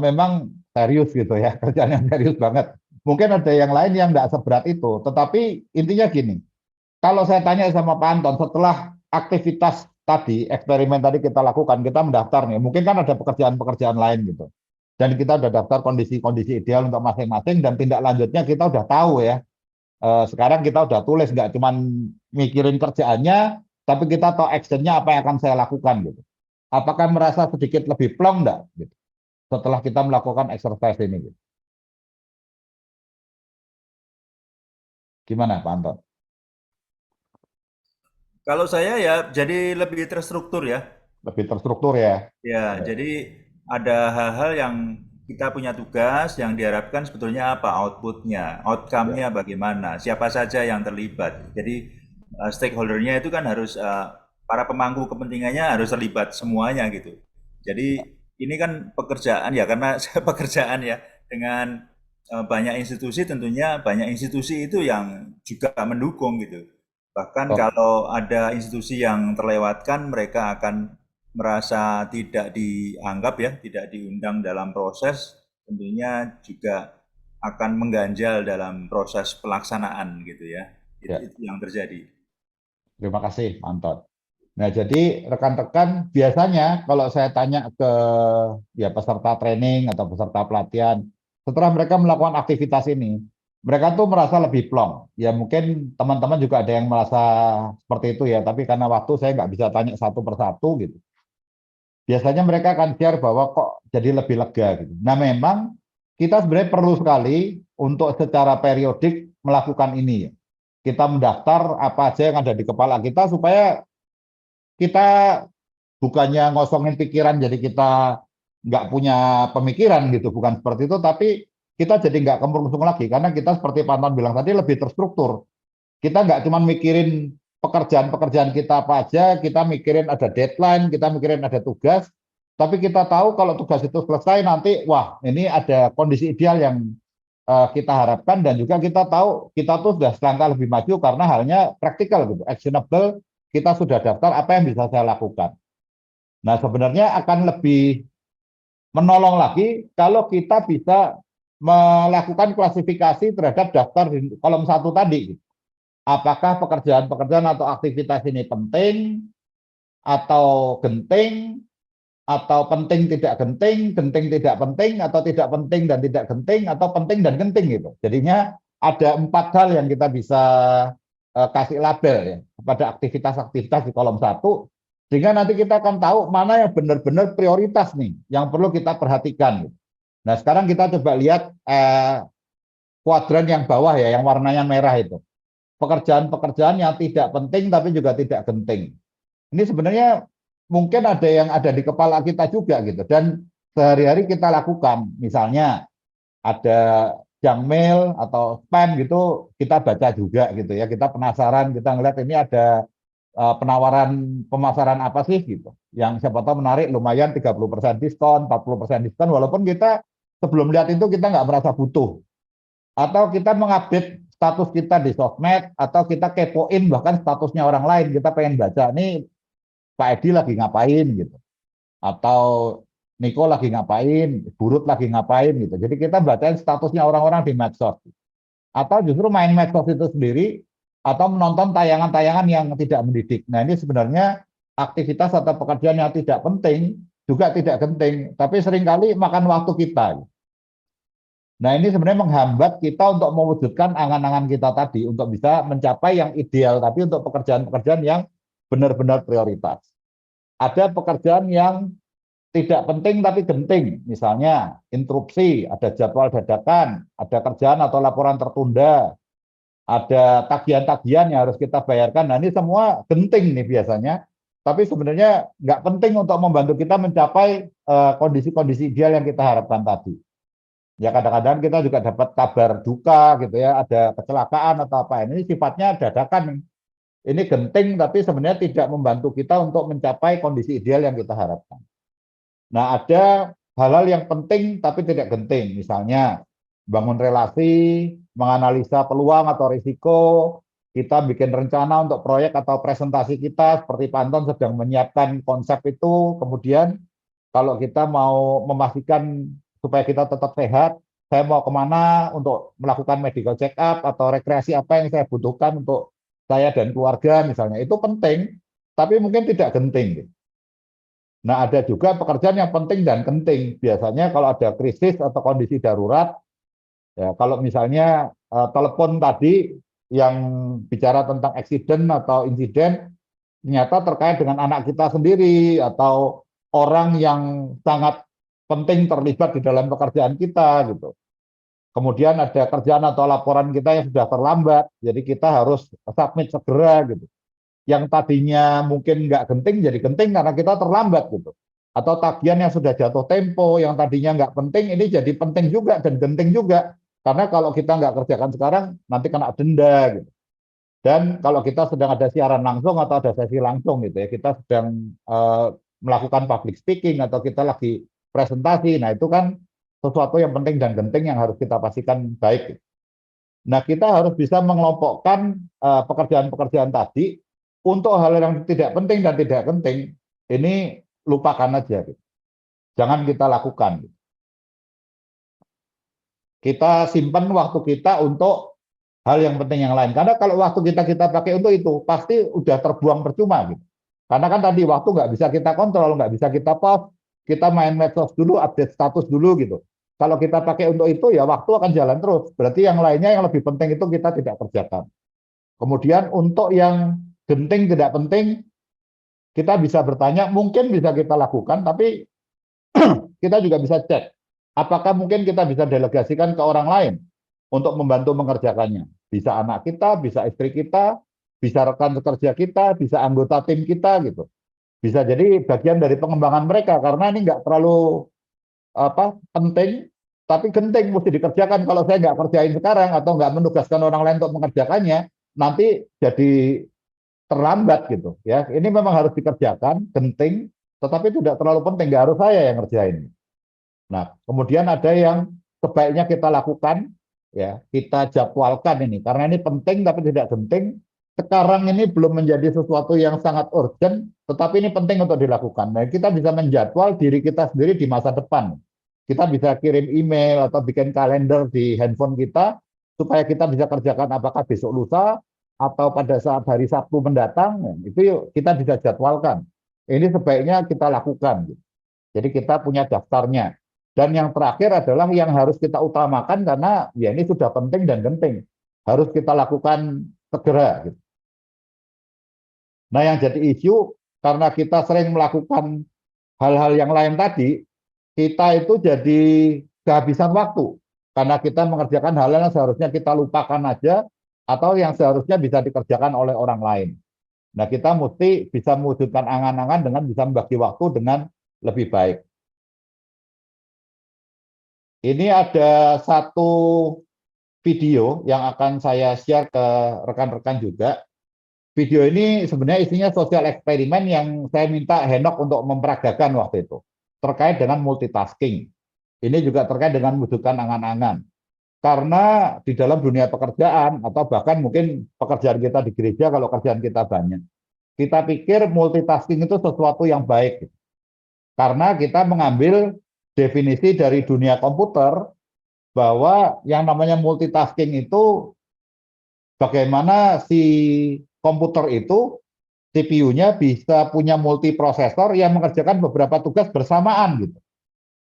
Speaker 3: memang serius gitu ya, kerjaan yang serius banget. Mungkin ada yang lain yang nggak seberat itu, tetapi intinya gini, kalau saya tanya sama Pak Anton setelah aktivitas tadi, eksperimen tadi kita lakukan, kita mendaftar nih, mungkin kan ada pekerjaan-pekerjaan lain gitu. Dan kita udah daftar kondisi-kondisi ideal untuk masing-masing dan tindak lanjutnya kita udah tahu ya. Sekarang kita udah tulis, nggak cuman mikirin kerjaannya, tapi kita tahu actionnya apa yang akan saya lakukan gitu. Apakah merasa sedikit lebih plong nggak gitu, setelah kita melakukan exercise ini gitu. Gimana Pak Anton?
Speaker 1: Kalau saya ya jadi lebih terstruktur ya.
Speaker 3: Lebih terstruktur ya?
Speaker 1: Ya, jadi ada hal-hal yang kita punya tugas yang diharapkan sebetulnya apa outputnya, outcome-nya bagaimana, siapa saja yang terlibat. Jadi stakeholder-nya itu kan harus para pemangku kepentingannya harus terlibat semuanya gitu. Jadi ini kan pekerjaan ya karena saya pekerjaan ya dengan banyak institusi tentunya banyak institusi itu yang juga mendukung gitu. Bahkan
Speaker 3: Oh,
Speaker 1: kalau ada institusi yang terlewatkan mereka akan merasa tidak dianggap ya, tidak diundang dalam proses, tentunya juga akan mengganjal dalam proses pelaksanaan gitu ya.
Speaker 3: ya,
Speaker 1: Itu yang terjadi.
Speaker 3: terima kasih Pak Anton. Nah, jadi rekan-rekan biasanya kalau saya tanya ke ya peserta training atau peserta pelatihan, setelah mereka melakukan aktivitas ini, mereka tuh merasa lebih plong. Ya mungkin teman-teman juga ada yang merasa seperti itu ya, tapi karena waktu saya nggak bisa tanya satu persatu gitu. Biasanya mereka akan share bahwa kok jadi lebih lega gitu. Nah, memang kita sebenarnya perlu sekali untuk secara periodik melakukan ini ya. Kita mendaftar apa aja yang ada di kepala kita supaya kita bukannya ngosongin pikiran jadi kita nggak punya pemikiran gitu, bukan seperti itu, tapi kita jadi nggak kemurungsung lagi karena kita seperti Pak Anton bilang tadi lebih terstruktur. Kita nggak cuma mikirin pekerjaan-pekerjaan kita apa aja, kita mikirin ada deadline, kita mikirin ada tugas, tapi kita tahu kalau tugas itu selesai nanti, wah ini ada kondisi ideal yang kita harapkan dan juga kita tahu kita tuh sudah selangkah lebih maju karena halnya praktikal gitu, actionable, kita sudah daftar apa yang bisa saya lakukan. Nah, sebenarnya akan lebih menolong lagi kalau kita bisa melakukan klasifikasi terhadap daftar di kolom 1 tadi. Apakah pekerjaan-pekerjaan atau aktivitas ini penting, atau genting, atau penting tidak genting tidak penting, atau tidak penting dan tidak genting, atau penting dan genting gitu. Jadinya ada 4 hal yang kita bisa kasih label ya kepada aktivitas-aktivitas di kolom 1, sehingga nanti kita akan tahu mana yang benar-benar prioritas nih, yang perlu kita perhatikan. Gitu. Nah, sekarang kita coba lihat kuadran yang bawah ya, yang warnanya merah itu. Pekerjaan-pekerjaan yang tidak penting tapi juga tidak genting. Ini sebenarnya mungkin ada yang ada di kepala kita juga gitu dan sehari-hari kita lakukan. Misalnya ada junk mail atau spam gitu kita baca juga gitu ya. Kita penasaran, kita ngeliat ini ada penawaran pemasaran apa sih gitu. Yang siapa tahu menarik lumayan 30% diskon, 40% diskon walaupun kita sebelum lihat itu kita nggak merasa butuh. Atau kita mengupdate status kita di sosmed atau kita kepoin bahkan statusnya orang lain, kita pengen baca nih Pak Edi lagi ngapain gitu atau Niko lagi ngapain, Burut lagi ngapain gitu. Jadi kita bacain statusnya orang-orang di medsos atau justru main medsos itu sendiri atau menonton tayangan-tayangan yang tidak mendidik. Nah, ini sebenarnya aktivitas atau pekerjaan yang tidak penting juga tidak genting, tapi seringkali makan waktu kita. Nah, ini sebenarnya menghambat kita untuk mewujudkan angan-angan kita tadi untuk bisa mencapai yang ideal, tapi untuk pekerjaan-pekerjaan yang benar-benar prioritas. Ada pekerjaan yang tidak penting tapi genting, misalnya interupsi, ada jadwal dadakan, ada kerjaan atau laporan tertunda, ada tagihan-tagihan yang harus kita bayarkan. Nah, ini semua genting nih biasanya, tapi sebenarnya nggak penting untuk membantu kita mencapai kondisi-kondisi ideal yang kita harapkan tadi. Ya kadang-kadang kita juga dapat kabar duka gitu ya, ada kecelakaan atau apa. Ini sifatnya dadakan. Ini genting tapi sebenarnya tidak membantu kita untuk mencapai kondisi ideal yang kita harapkan. Nah, ada hal-hal yang penting tapi tidak genting. Misalnya bangun relasi, menganalisa peluang atau risiko, kita bikin rencana untuk proyek atau presentasi kita, seperti Pak Anton sedang menyiapkan konsep itu, kemudian kalau kita mau memastikan supaya kita tetap sehat, saya mau kemana untuk melakukan medical check up atau rekreasi apa yang saya butuhkan untuk saya dan keluarga misalnya, itu penting, tapi mungkin tidak genting. Nah, ada juga pekerjaan yang penting dan genting. Biasanya kalau ada krisis atau kondisi darurat, ya kalau misalnya telepon tadi yang bicara tentang accident atau insiden, ternyata terkait dengan anak kita sendiri atau orang yang sangat penting terlibat di dalam pekerjaan kita gitu. Kemudian ada kerjaan atau laporan kita yang sudah terlambat, jadi kita harus submit segera gitu. Yang tadinya mungkin nggak genting jadi genting karena kita terlambat gitu. Atau tagihan yang sudah jatuh tempo, yang tadinya nggak penting ini jadi penting juga dan genting juga. Karena kalau kita nggak kerjakan sekarang nanti kena denda gitu. Dan kalau kita sedang ada siaran langsung atau ada sesi langsung gitu ya, kita sedang melakukan public speaking atau kita lagi presentasi, nah itu kan sesuatu yang penting dan genting yang harus kita pastikan baik. Gitu. Nah, kita harus bisa mengelompokkan pekerjaan-pekerjaan tadi untuk hal yang tidak penting dan tidak penting. Ini lupakan aja, gitu. Jangan kita lakukan. Gitu. Kita simpan waktu kita untuk hal yang penting yang lain. Karena kalau waktu kita pakai untuk itu, pasti udah terbuang percuma. Gitu. Karena kan tadi waktu nggak bisa kita kontrol, nggak bisa kita pause, kita main medsos dulu, update status dulu gitu. Kalau kita pakai untuk itu, ya waktu akan jalan terus. Berarti yang lainnya yang lebih penting itu kita tidak kerjakan. Kemudian untuk yang genting tidak penting, kita bisa bertanya, mungkin bisa kita lakukan, tapi kita juga bisa cek. Apakah mungkin kita bisa delegasikan ke orang lain untuk membantu mengerjakannya? Bisa anak kita, bisa istri kita, bisa rekan kerja kita, bisa anggota tim kita gitu. Bisa jadi bagian dari pengembangan mereka karena ini nggak terlalu penting, tapi genting mesti dikerjakan. Kalau saya nggak kerjain sekarang atau nggak menugaskan orang lain untuk mengerjakannya, nanti jadi terlambat gitu ya. Ini memang harus dikerjakan, genting, tetapi tidak terlalu penting, nggak harus saya yang ngerjain. Nah, kemudian ada yang sebaiknya kita lakukan, ya kita jadwalkan ini karena ini penting tapi tidak genting. Sekarang ini belum menjadi sesuatu yang sangat urgent, tetapi ini penting untuk dilakukan. Nah, kita bisa menjadwal diri kita sendiri di masa depan. Kita bisa kirim email atau bikin kalender di handphone kita, supaya kita bisa kerjakan apakah besok lusa, atau pada saat hari Sabtu mendatang, itu kita bisa jadwalkan. Ini sebaiknya kita lakukan. Jadi kita punya daftarnya. Dan yang terakhir adalah yang harus kita utamakan karena ya ini sudah penting dan genting. Harus kita lakukan segera. Gitu. Nah, yang jadi isu karena kita sering melakukan hal-hal yang lain tadi, kita itu jadi kehabisan waktu. Karena kita mengerjakan hal-hal yang seharusnya kita lupakan aja, atau yang seharusnya bisa dikerjakan oleh orang lain. Nah, kita mesti bisa mewujudkan angan-angan dengan bisa membagi waktu dengan lebih baik. Ini ada satu video yang akan saya share ke rekan-rekan juga. Video ini sebenarnya isinya sosial eksperimen yang saya minta Henok untuk memperagakan waktu itu. Terkait dengan multitasking. Ini juga terkait dengan mewujudkan angan-angan. Karena di dalam dunia pekerjaan, atau bahkan mungkin pekerjaan kita di gereja kalau kerjaan kita banyak, kita pikir multitasking itu sesuatu yang baik. Karena kita mengambil definisi dari dunia komputer, bahwa yang namanya multitasking itu bagaimana si komputer itu, CPU-nya bisa punya multiprosesor yang mengerjakan beberapa tugas bersamaan gitu.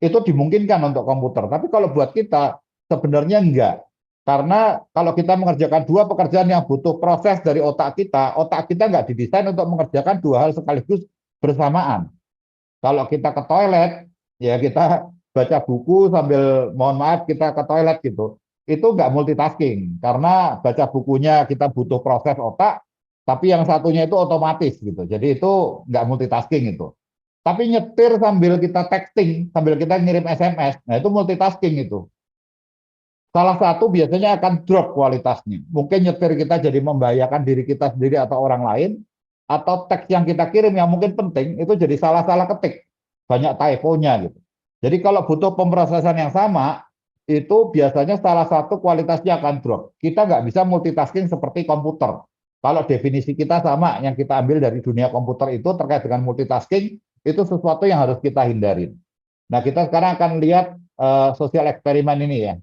Speaker 3: Itu dimungkinkan untuk komputer. Tapi kalau buat kita sebenarnya enggak. Karena kalau kita mengerjakan dua pekerjaan yang butuh proses dari otak kita nggak didesain untuk mengerjakan dua hal sekaligus bersamaan. Kalau kita ke toilet, ya kita baca buku sambil mohon maaf kita ke toilet gitu. Itu nggak multitasking karena baca bukunya kita butuh proses otak, tapi yang satunya itu otomatis gitu. Jadi itu nggak multitasking itu. Tapi nyetir sambil kita texting, sambil kita ngirim SMS, nah itu multitasking itu. Salah satu biasanya akan drop kualitasnya. Mungkin nyetir kita jadi membahayakan diri kita sendiri atau orang lain, atau teks yang kita kirim yang mungkin penting itu jadi salah-salah ketik, banyak typo-nya gitu. Jadi kalau butuh pemrosesan yang sama, itu biasanya salah satu kualitasnya akan drop. Kita nggak bisa multitasking seperti komputer. Kalau definisi kita sama, yang kita ambil dari dunia komputer itu terkait dengan multitasking, itu sesuatu yang harus kita hindarin. Nah, kita sekarang akan lihat sosial eksperimen ini ya.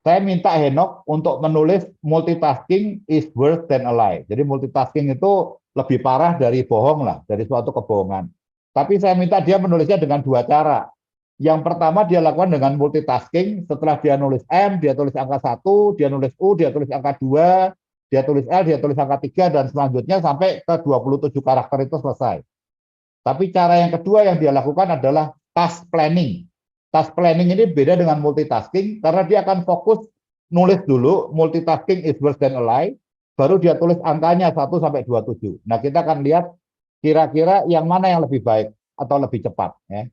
Speaker 3: saya minta Henok untuk menulis multitasking is worse than a lie. Jadi multitasking itu lebih parah dari bohong lah, dari suatu kebohongan. Tapi saya minta dia menulisnya dengan dua cara. Yang pertama dia lakukan dengan multitasking, setelah dia nulis M, dia tulis angka 1, dia nulis U, dia tulis angka 2, dia tulis L, dia tulis angka 3, dan selanjutnya sampai ke 27 karakter itu selesai. Tapi cara yang kedua yang dia lakukan adalah task planning. Task planning ini beda dengan multitasking karena dia akan fokus nulis dulu, multitasking is worse than a lie, baru dia tulis angkanya 1 sampai 27. Nah, kita akan lihat kira-kira yang mana yang lebih baik atau lebih cepat ya.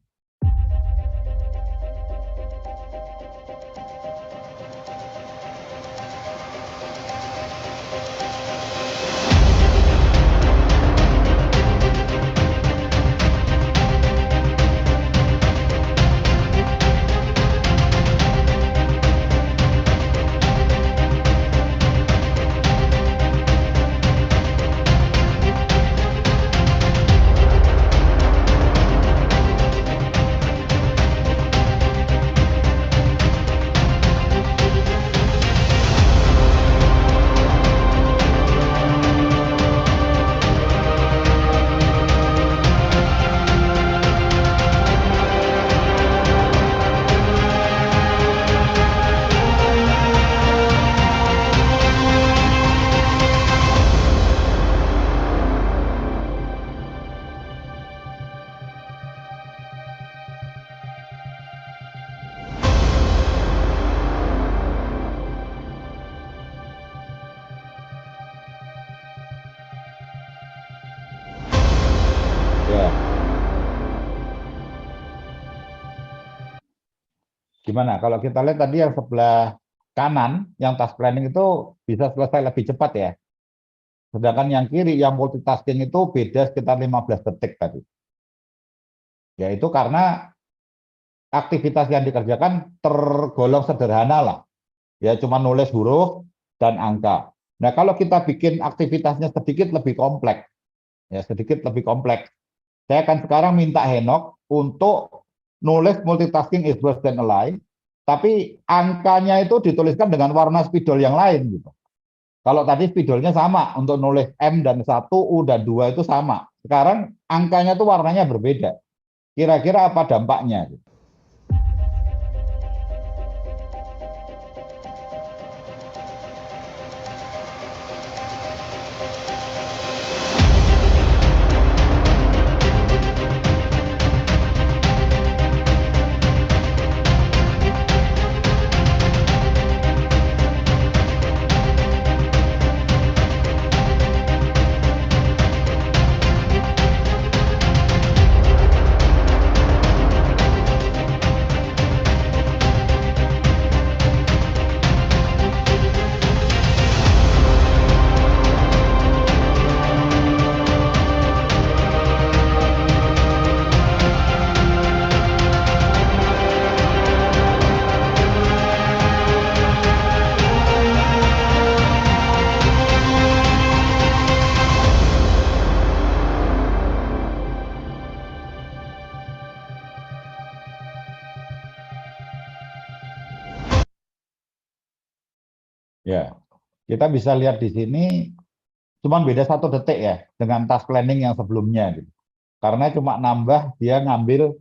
Speaker 3: Ya. Gimana? Kalau kita lihat tadi yang sebelah kanan, yang task planning itu bisa selesai lebih cepat ya. Sedangkan yang kiri, yang multitasking itu beda sekitar 15 detik tadi. Yaitu karena aktivitas yang dikerjakan tergolong sederhana lah. Ya cuma nulis huruf dan angka. Nah, kalau kita bikin aktivitasnya sedikit lebih kompleks, ya sedikit lebih kompleks. Saya akan sekarang minta Henok untuk nulis multitasking is worse than a lie, tapi angkanya itu dituliskan dengan warna spidol yang lain gitu. Kalau tadi spidolnya sama untuk nulis M dan 1, U dan 2 itu sama. Sekarang angkanya itu warnanya berbeda. Kira-kira apa dampaknya? Ya, kita bisa lihat di sini cuma beda 1 detik ya dengan task planning yang sebelumnya gitu. Karena cuma nambah dia ngambil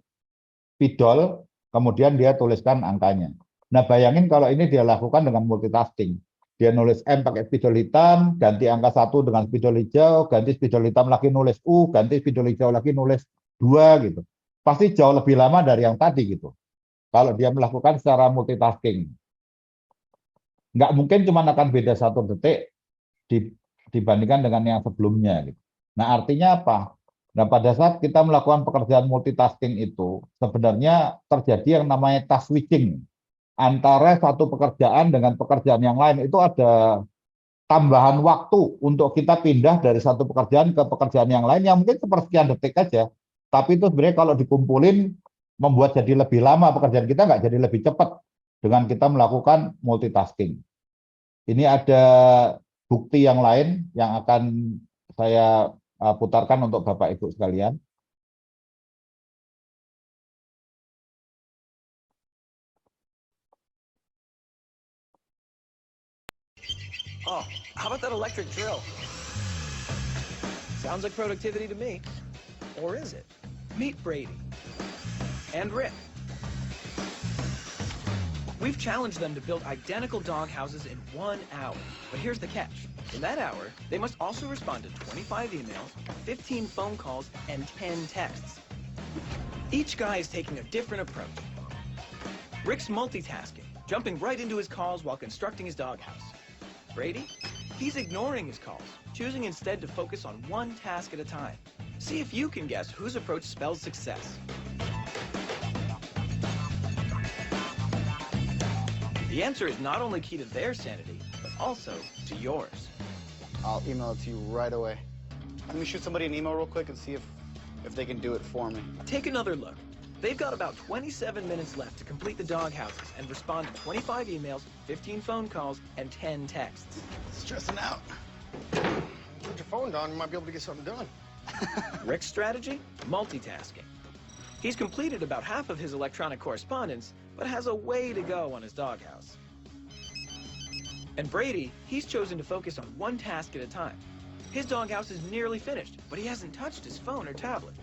Speaker 3: spidol, kemudian dia tuliskan angkanya. Nah, bayangin kalau ini dia lakukan dengan multitasking. Dia nulis M pakai spidol hitam, ganti angka 1 dengan spidol hijau, ganti spidol hitam lagi nulis U, ganti spidol hijau lagi nulis 2 gitu. Pasti jauh lebih lama dari yang tadi gitu. Kalau dia melakukan secara multitasking. Nggak mungkin cuma akan beda 1 detik dibandingkan dengan yang sebelumnya. Gitu. Nah, artinya apa? Nah, pada saat kita melakukan pekerjaan multitasking itu, sebenarnya terjadi yang namanya task switching. Antara satu pekerjaan dengan pekerjaan yang lain, itu ada tambahan waktu untuk kita pindah dari satu pekerjaan ke pekerjaan yang lain, yang mungkin sepersekian detik aja. Tapi itu sebenarnya kalau dikumpulin, membuat jadi lebih lama pekerjaan kita, nggak jadi lebih cepat dengan kita melakukan multitasking. Ini ada bukti yang lain yang akan saya putarkan untuk Bapak Ibu sekalian.
Speaker 6: Oh, how about that electric drill? Sounds like productivity to me. Or is it? Meet Brady and Rick. We've challenged them to build identical dog houses in 1 hour. But here's the catch. In that hour, they must also respond to 25 emails, 15 phone calls, and 10 texts. Each guy is taking a different approach. Rick's multitasking, jumping right into his calls while constructing his doghouse. Brady? He's ignoring his calls, choosing instead to focus on one task at a time. See if you can guess whose approach spells success. The answer is not only key to their sanity, but also to yours.
Speaker 7: I'll email it to you right away. Let me shoot somebody an email real quick and see if they can do it for me.
Speaker 6: Take another look. They've got about 27 minutes left to complete the dog houses and respond to 25 emails, 15 phone calls, and 10 texts.
Speaker 7: Stressing out.
Speaker 8: Put your phone down, you might be able to get something done.
Speaker 6: Rick's strategy? Multitasking. He's completed about half of his electronic correspondence, but has a way to go on his doghouse. And Brady, he's chosen to focus on one task at a time. His doghouse is nearly finished, but he hasn't touched his phone or tablet.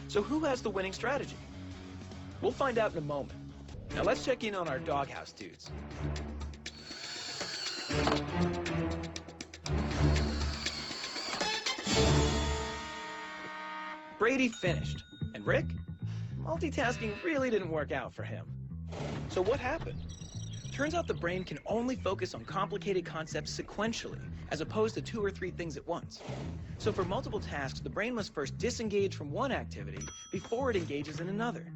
Speaker 6: So who has the winning strategy? We'll find out in a moment. Now let's check in on our doghouse dudes. Brady finished, and Rick? Multitasking really didn't work out for him. So what happened? Turns out the brain can only focus on complicated concepts sequentially, as opposed to 2 or 3 things at once. So for multiple tasks, the brain must first disengage from one activity before it engages in another.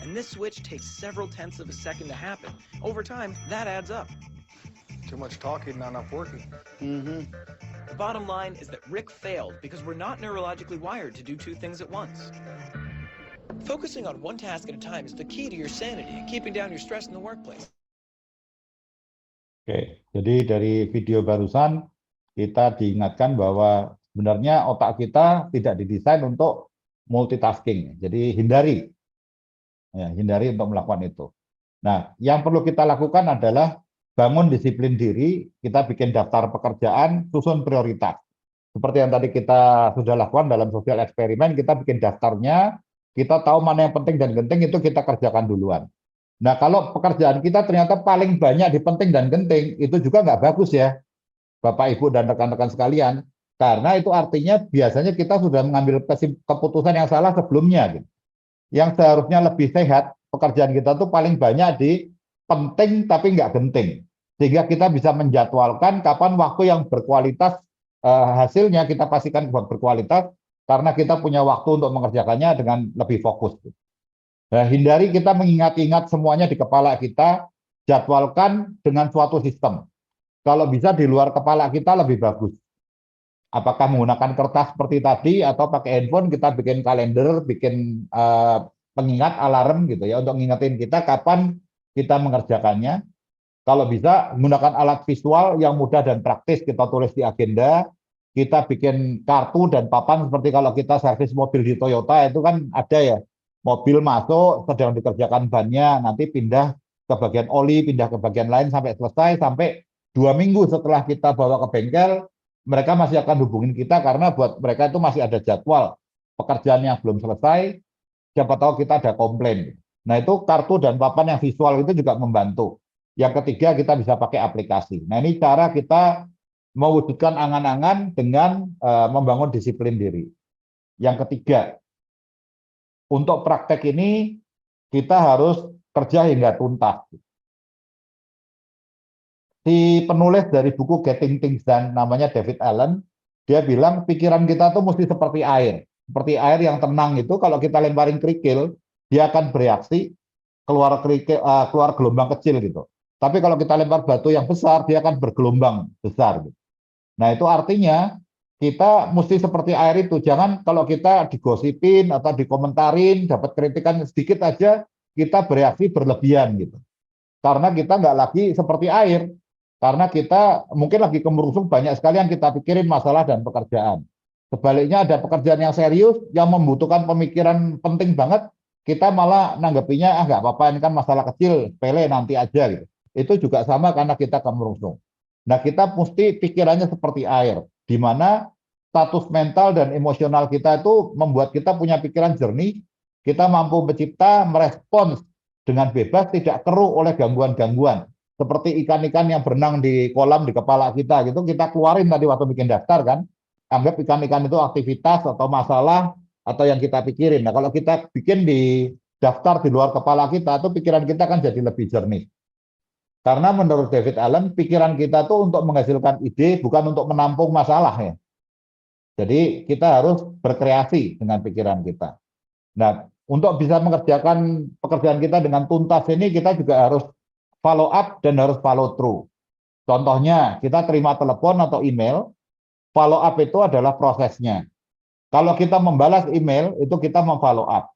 Speaker 6: And this switch takes several tenths of a second to happen. Over time, that adds up.
Speaker 8: Too much talking, not enough working.
Speaker 7: Mm-hmm.
Speaker 6: The bottom line is that Rick failed because we're not neurologically wired to do 2 things at once. Focusing on one task at a time is the key to your sanity and keeping down your stress in the workplace.
Speaker 3: Oke, jadi dari video barusan kita diingatkan bahwa sebenarnya otak kita tidak didesain untuk multitasking. Jadi hindari untuk melakukan itu. Nah, yang perlu kita lakukan adalah bangun disiplin diri, kita bikin daftar pekerjaan, susun prioritas. Seperti yang tadi kita sudah lakukan dalam sosial eksperimen, kita bikin daftarnya, kita tahu mana yang penting dan genting, itu kita kerjakan duluan. Nah, kalau pekerjaan kita ternyata paling banyak di penting dan genting, itu juga nggak bagus ya, Bapak, Ibu, dan rekan-rekan sekalian. Karena itu artinya biasanya kita sudah mengambil keputusan yang salah sebelumnya. Gitu. Yang seharusnya lebih sehat, pekerjaan kita tuh paling banyak di penting tapi nggak genting. Sehingga kita bisa menjadwalkan kapan waktu yang berkualitas, hasilnya kita pastikan berkualitas, karena kita punya waktu untuk mengerjakannya dengan lebih fokus. Nah, hindari kita mengingat-ingat semuanya di kepala kita, jadwalkan dengan suatu sistem. Kalau bisa di luar kepala kita lebih bagus. Apakah menggunakan kertas seperti tadi atau pakai handphone, kita bikin kalender, bikin pengingat alarm gitu ya untuk ngingetin kita kapan kita mengerjakannya. Kalau bisa menggunakan alat visual yang mudah dan praktis, kita tulis di agenda, kita bikin kartu dan papan seperti kalau kita servis mobil di Toyota itu kan ada ya. Mobil masuk, sedang dikerjakan bannya, nanti pindah ke bagian oli, pindah ke bagian lain sampai selesai, sampai 2 minggu setelah kita bawa ke bengkel, mereka masih akan hubungin kita karena buat mereka itu masih ada jadwal pekerjaan yang belum selesai, siapa tahu kita ada komplain. Nah itu kartu dan papan yang visual itu juga membantu. Yang ketiga kita bisa pakai aplikasi. Nah ini cara kita mewujudkan angan-angan dengan membangun disiplin diri. Yang ketiga, untuk praktek ini, kita harus kerja hingga tuntas. Si penulis dari buku Getting Things Done, namanya David Allen, dia bilang pikiran kita tuh mesti seperti air. Seperti air yang tenang itu, kalau kita lemparin kerikil, dia akan bereaksi, keluar gelombang kecil gitu. Tapi kalau kita lempar batu yang besar, dia akan bergelombang besar. Gitu. Nah itu artinya, kita mesti seperti air itu, jangan kalau kita digosipin atau dikomentarin, dapat kritikan sedikit aja, kita bereaksi berlebihan gitu. Karena kita nggak lagi seperti air, karena kita mungkin lagi kemerungsung banyak sekali yang kita pikirin masalah dan pekerjaan. Sebaliknya ada pekerjaan yang serius, yang membutuhkan pemikiran penting banget, kita malah nanggepinya, nggak apa-apa, ini kan masalah kecil, sepele nanti aja gitu. Itu juga sama karena kita kemerungsung. Nah, kita mesti pikirannya seperti air, di mana status mental dan emosional kita itu membuat kita punya pikiran jernih, kita mampu mencipta, merespons dengan bebas, tidak keruh oleh gangguan-gangguan. Seperti ikan-ikan yang berenang di kolam di kepala kita gitu, kita keluarin tadi waktu bikin daftar kan, anggap ikan-ikan itu aktivitas atau masalah atau yang kita pikirin. Nah, kalau kita bikin di daftar di luar kepala kita, itu pikiran kita kan jadi lebih jernih. Karena menurut David Allen, pikiran kita tuh untuk menghasilkan ide, bukan untuk menampung masalah ya. Jadi kita harus berkreasi dengan pikiran kita. Nah, untuk bisa mengerjakan pekerjaan kita dengan tuntas ini, kita juga harus follow up dan harus follow through. Contohnya, kita terima telepon atau email, follow up itu adalah prosesnya. Kalau kita membalas email, itu kita memfollow up.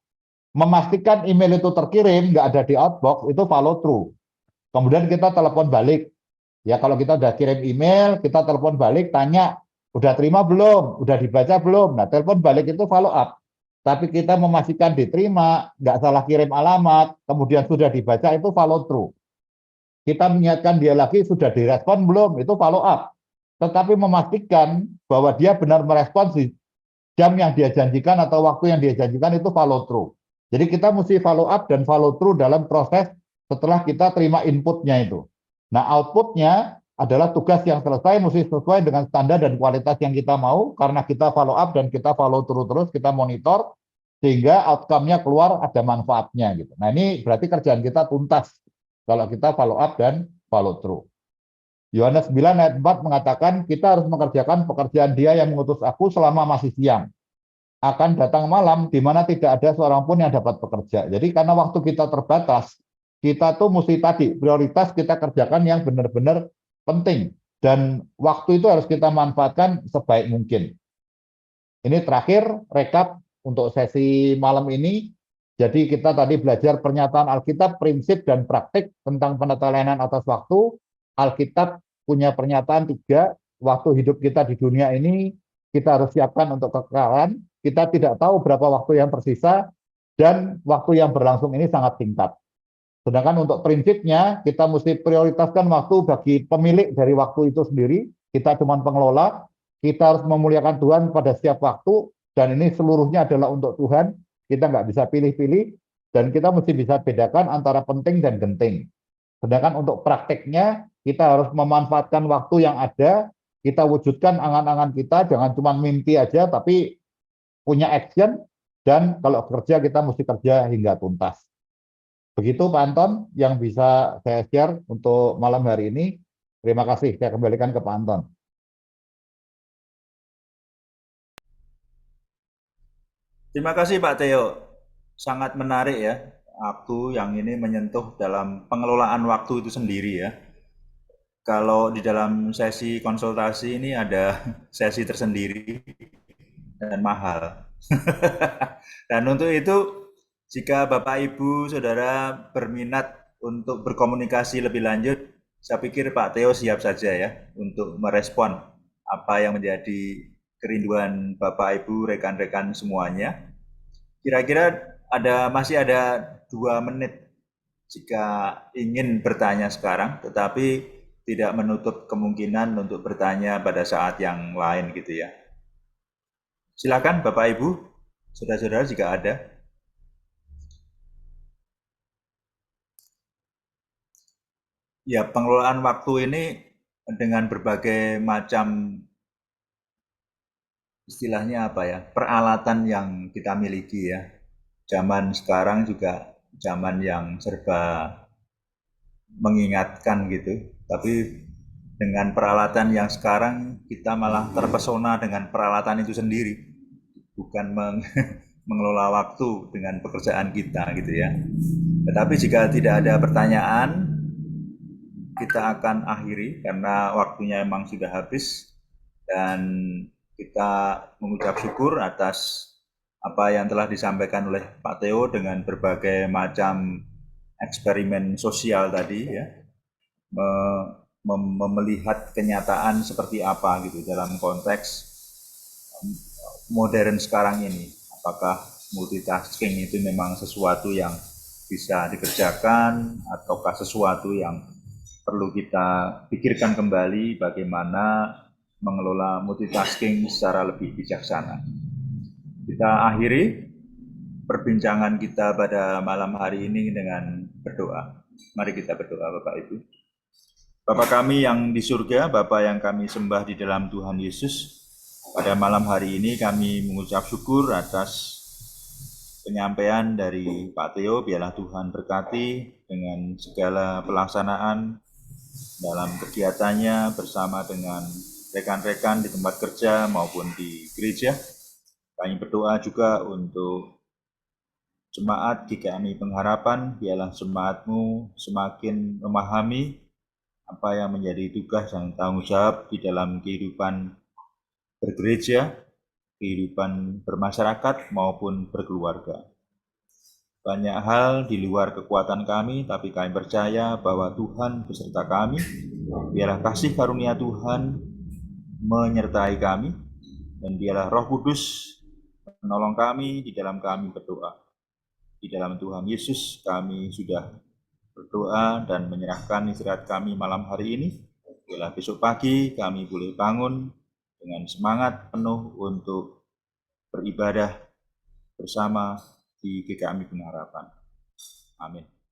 Speaker 3: Memastikan email itu terkirim, nggak ada di outbox, itu follow through. Kemudian kita telepon balik. Ya, kalau kita udah kirim email, kita telepon balik, tanya, udah terima belum? Udah dibaca belum? Nah, telepon balik itu follow up. Tapi kita memastikan diterima, nggak salah kirim alamat, kemudian sudah dibaca, itu follow through. Kita mengingatkan dia lagi, sudah direspon belum? Itu follow up. Tetapi memastikan bahwa dia benar merespons di jam yang dia janjikan atau waktu yang dia janjikan, itu follow through. Jadi kita mesti follow up dan follow through dalam proses setelah kita terima inputnya itu. Nah, outputnya adalah tugas yang selesai mesti sesuai dengan standar dan kualitas yang kita mau, karena kita follow up dan kita follow through terus, kita monitor, sehingga outcome-nya keluar ada manfaatnya gitu. Nah, ini berarti kerjaan kita tuntas kalau kita follow up dan follow through. Yohanes 9 ayat 4 mengatakan, kita harus mengerjakan pekerjaan Dia yang mengutus aku selama masih siang. Akan datang malam di mana tidak ada seorang pun yang dapat bekerja. Jadi karena waktu kita terbatas, kita tuh mesti tadi prioritas kita kerjakan yang benar-benar penting, dan waktu itu harus kita manfaatkan sebaik mungkin. Ini terakhir rekap untuk sesi malam ini. Jadi kita tadi belajar pernyataan Alkitab, prinsip dan praktik tentang penata layanan atas waktu. Alkitab punya pernyataan 3, waktu hidup kita di dunia ini kita harus siapkan untuk kekekalan. Kita tidak tahu berapa waktu yang tersisa, dan waktu yang berlangsung ini sangat singkat. Sedangkan untuk prinsipnya, kita mesti prioritaskan waktu bagi pemilik dari waktu itu sendiri. Kita cuma pengelola, kita harus memuliakan Tuhan pada setiap waktu, dan ini seluruhnya adalah untuk Tuhan. Kita nggak bisa pilih-pilih, dan kita mesti bisa bedakan antara penting dan genting. Sedangkan untuk prakteknya, kita harus memanfaatkan waktu yang ada, kita wujudkan angan-angan kita, jangan cuma mimpi aja, tapi punya action, dan kalau kerja kita mesti kerja hingga tuntas. Begitu Pak Anton yang bisa saya share untuk malam hari ini. Terima kasih, saya kembalikan ke Pak Anton.
Speaker 1: Terima kasih Pak Theo, sangat menarik ya, waktu yang ini menyentuh dalam pengelolaan waktu itu sendiri ya. Kalau di dalam sesi konsultasi ini ada sesi tersendiri dan mahal. Dan untuk itu, jika Bapak Ibu Saudara berminat untuk berkomunikasi lebih lanjut, saya pikir Pak Theo siap saja ya untuk merespon apa yang menjadi kerinduan Bapak Ibu, rekan-rekan semuanya. Kira-kira masih ada 2 menit jika ingin bertanya sekarang, tetapi tidak menutup kemungkinan untuk bertanya pada saat yang lain gitu ya. Silakan Bapak Ibu, saudara-saudara jika ada. Ya, pengelolaan waktu ini dengan berbagai macam istilahnya apa ya, peralatan yang kita miliki ya. Zaman sekarang juga zaman yang serba mengingatkan gitu. Tapi dengan peralatan yang sekarang kita malah terpesona dengan peralatan itu sendiri. Bukan mengelola waktu dengan pekerjaan kita gitu ya. Tetapi jika tidak ada pertanyaan, kita akan akhiri karena waktunya memang sudah habis, dan kita mengucap syukur atas apa yang telah disampaikan oleh Pak Theo dengan berbagai macam eksperimen sosial tadi ya, melihat kenyataan seperti apa gitu dalam konteks modern sekarang ini. Apakah multitasking itu memang sesuatu yang bisa dikerjakan ataukah sesuatu yang perlu kita pikirkan kembali bagaimana mengelola multitasking secara lebih bijaksana. Kita akhiri perbincangan kita pada malam hari ini dengan berdoa. Mari kita berdoa, Bapak Ibu. Bapa kami yang di surga, Bapa yang kami sembah di dalam Tuhan Yesus, pada malam hari ini kami mengucap syukur atas penyampaian dari Pak Theo. Biarlah Tuhan berkati dengan segala pelaksanaan dalam kegiatannya bersama dengan rekan-rekan di tempat kerja maupun di gereja. Kami berdoa juga untuk jemaat GKMI Pengharapan, biarlah jemaat-Mu semakin memahami apa yang menjadi tugas dan tanggung jawab di dalam kehidupan bergereja, kehidupan bermasyarakat maupun berkeluarga. Banyak hal di luar kekuatan kami, tapi kami percaya bahwa Tuhan beserta kami. Biarlah kasih karunia Tuhan menyertai kami, dan biarlah Roh Kudus menolong kami di dalam kami berdoa. Di dalam Tuhan Yesus kami sudah berdoa dan menyerahkan istirahat kami malam hari ini. Biarlah besok pagi kami boleh bangun dengan semangat penuh untuk beribadah bersama di GKMI Pengharapan. Amin.